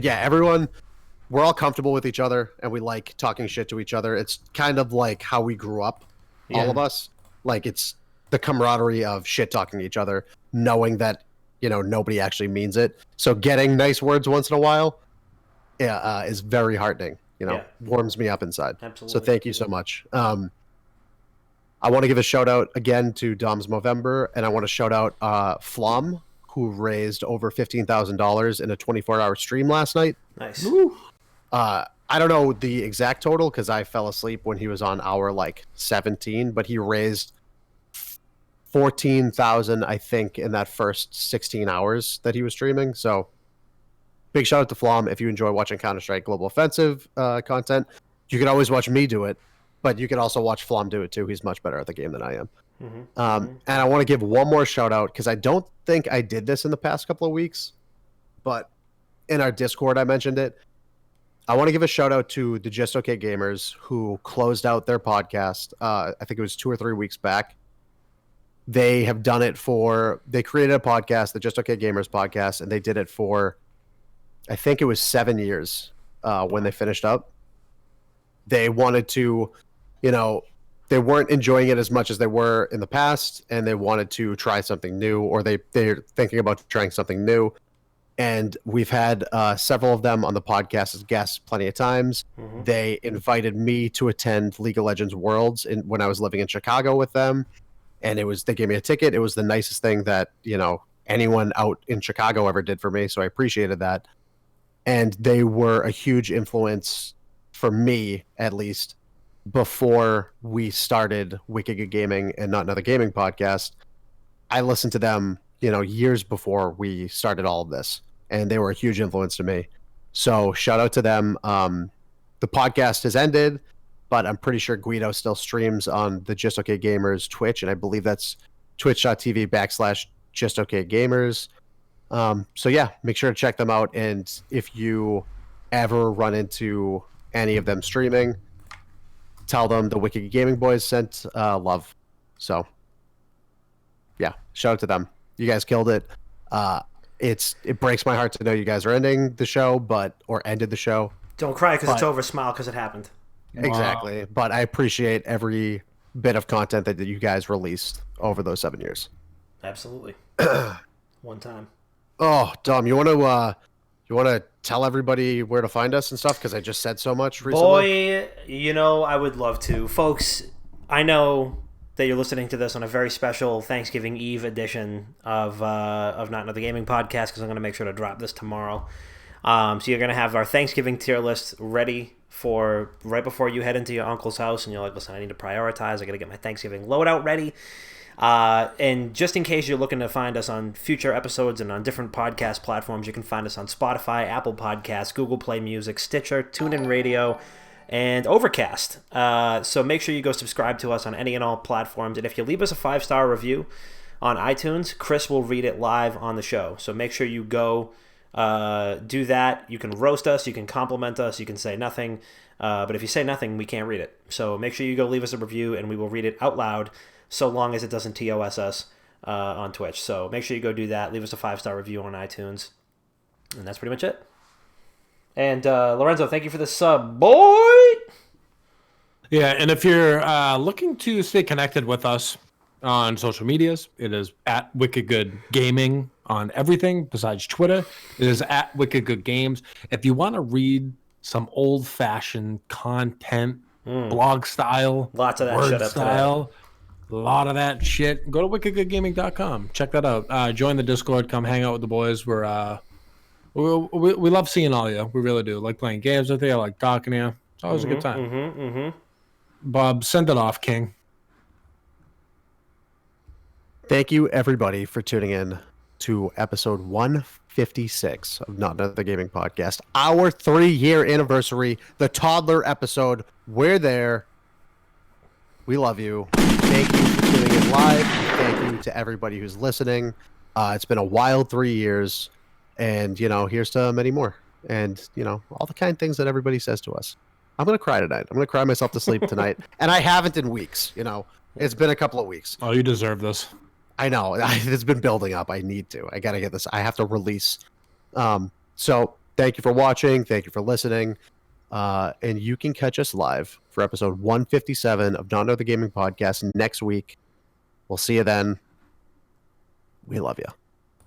yeah, everyone, we're all comfortable with each other and we like talking shit to each other. It's kind of like how we grew up, all of us. Like, it's the camaraderie of shit talking to each other, knowing that nobody actually means it. So getting nice words once in a while, is very heartening. Warms me up inside. Absolutely. So thank you so much. I want to give a shout out again to Dom's Movember, and I want to shout out Flom, who raised over $15,000 in a 24-hour stream last night. Nice. I don't know the exact total because I fell asleep when he was on hour 17, but he raised 14,000, I think, in that first 16 hours that he was streaming. So big shout out to Flom. If you enjoy watching Counter-Strike Global Offensive content, you can always watch me do it, but you can also watch Flom do it too. He's much better at the game than I am. And I want to give one more shout out because I don't think I did this in the past couple of weeks, but in our Discord I mentioned it. I want to give a shout out to the Just Okay Gamers who closed out their podcast. I think it was 2 or 3 weeks back. They have done it they created a podcast, the Just Okay Gamers podcast, and they did it for, I think it was 7 years when they finished up. They wanted to, they weren't enjoying it as much as they were in the past, and they wanted to try something new, or they're thinking about trying something new. And we've had several of them on the podcast as guests plenty of times. They invited me to attend League of Legends Worlds when I was living in Chicago with them. And they gave me a ticket. It was the nicest thing that, anyone out in Chicago ever did for me. So I appreciated that. And they were a huge influence for me, at least, before we started Wicked Good Gaming and Not Another Gaming podcast. I listened to them, years before we started all of this. And they were a huge influence to me. So shout out to them. The podcast has ended, but I'm pretty sure Guido still streams on the Just Okay Gamers Twitch, and I believe that's twitch.tv/Just Okay Gamers. So yeah, make sure to check them out. And if you ever run into any of them streaming, tell them the Wicked Gaming Boys sent love. So yeah, shout out to them. You guys killed it. It breaks my heart to know you guys are ending the show, or ended the show. Don't cry because it's over. Smile because it happened. Exactly. Wow. But I appreciate every bit of content that you guys released over those 7 years. Absolutely. One time. Oh, Dom, you want to tell everybody where to find us and stuff? Because I just said so much recently. Boy, I would love to. Folks, I know that you're listening to this on a very special Thanksgiving Eve edition of Not Another Gaming podcast, because I'm going to make sure to drop this tomorrow. So you're going to have our Thanksgiving tier list ready for right before you head into your uncle's house, and you're like, listen, I need to prioritize. I got to get my Thanksgiving loadout ready. And just in case you're looking to find us on future episodes and on different podcast platforms, you can find us on Spotify, Apple Podcasts, Google Play Music, Stitcher, TuneIn Radio, and Overcast. So make sure you go subscribe to us on any and all platforms. And if you leave us a 5-star review on iTunes, Chris will read it live on the show. So make sure you go do that. You can roast us, you can compliment us, you can say nothing. But if you say nothing, we can't read it. So make sure you go leave us a review, and we will read it out loud, so long as it doesn't TOS us on Twitch. So make sure you go do that. Leave us a 5-star review on iTunes. And that's pretty much it. And Lorenzo, thank you for the sub, boy! Yeah, and if you're looking to stay connected with us on social medias, it is at Wicked Good Gaming on everything besides Twitter. It is at Wicked Good Games. If you want to read some old-fashioned content, blog style, lots of that word shit up style, today. A lot of that shit, go to wickedgoodgaming.com. Check that out. Join the Discord. Come hang out with the boys. We love seeing all of you. We really do. Like playing games with you. I like talking to you. It's always a good time. Bob, send it off, King. Thank you, everybody, for tuning in to episode 156 of Not Another Gaming Podcast. Our 3-year anniversary, the toddler episode. We're there. We love you. Thank you for tuning in live. Thank you to everybody who's listening. It's been a wild 3 years. And, here's to many more. And, all the kind things that everybody says to us. I'm going to cry tonight. I'm going to cry myself to sleep tonight. And I haven't in weeks, It's been a couple of weeks. Oh, you deserve this. I know. It's been building up. I need to. I got to get this. I have to release. So thank you for watching. Thank you for listening. And you can catch us live for episode 157 of Not Another Gaming Podcast next week. We'll see you then. We love you.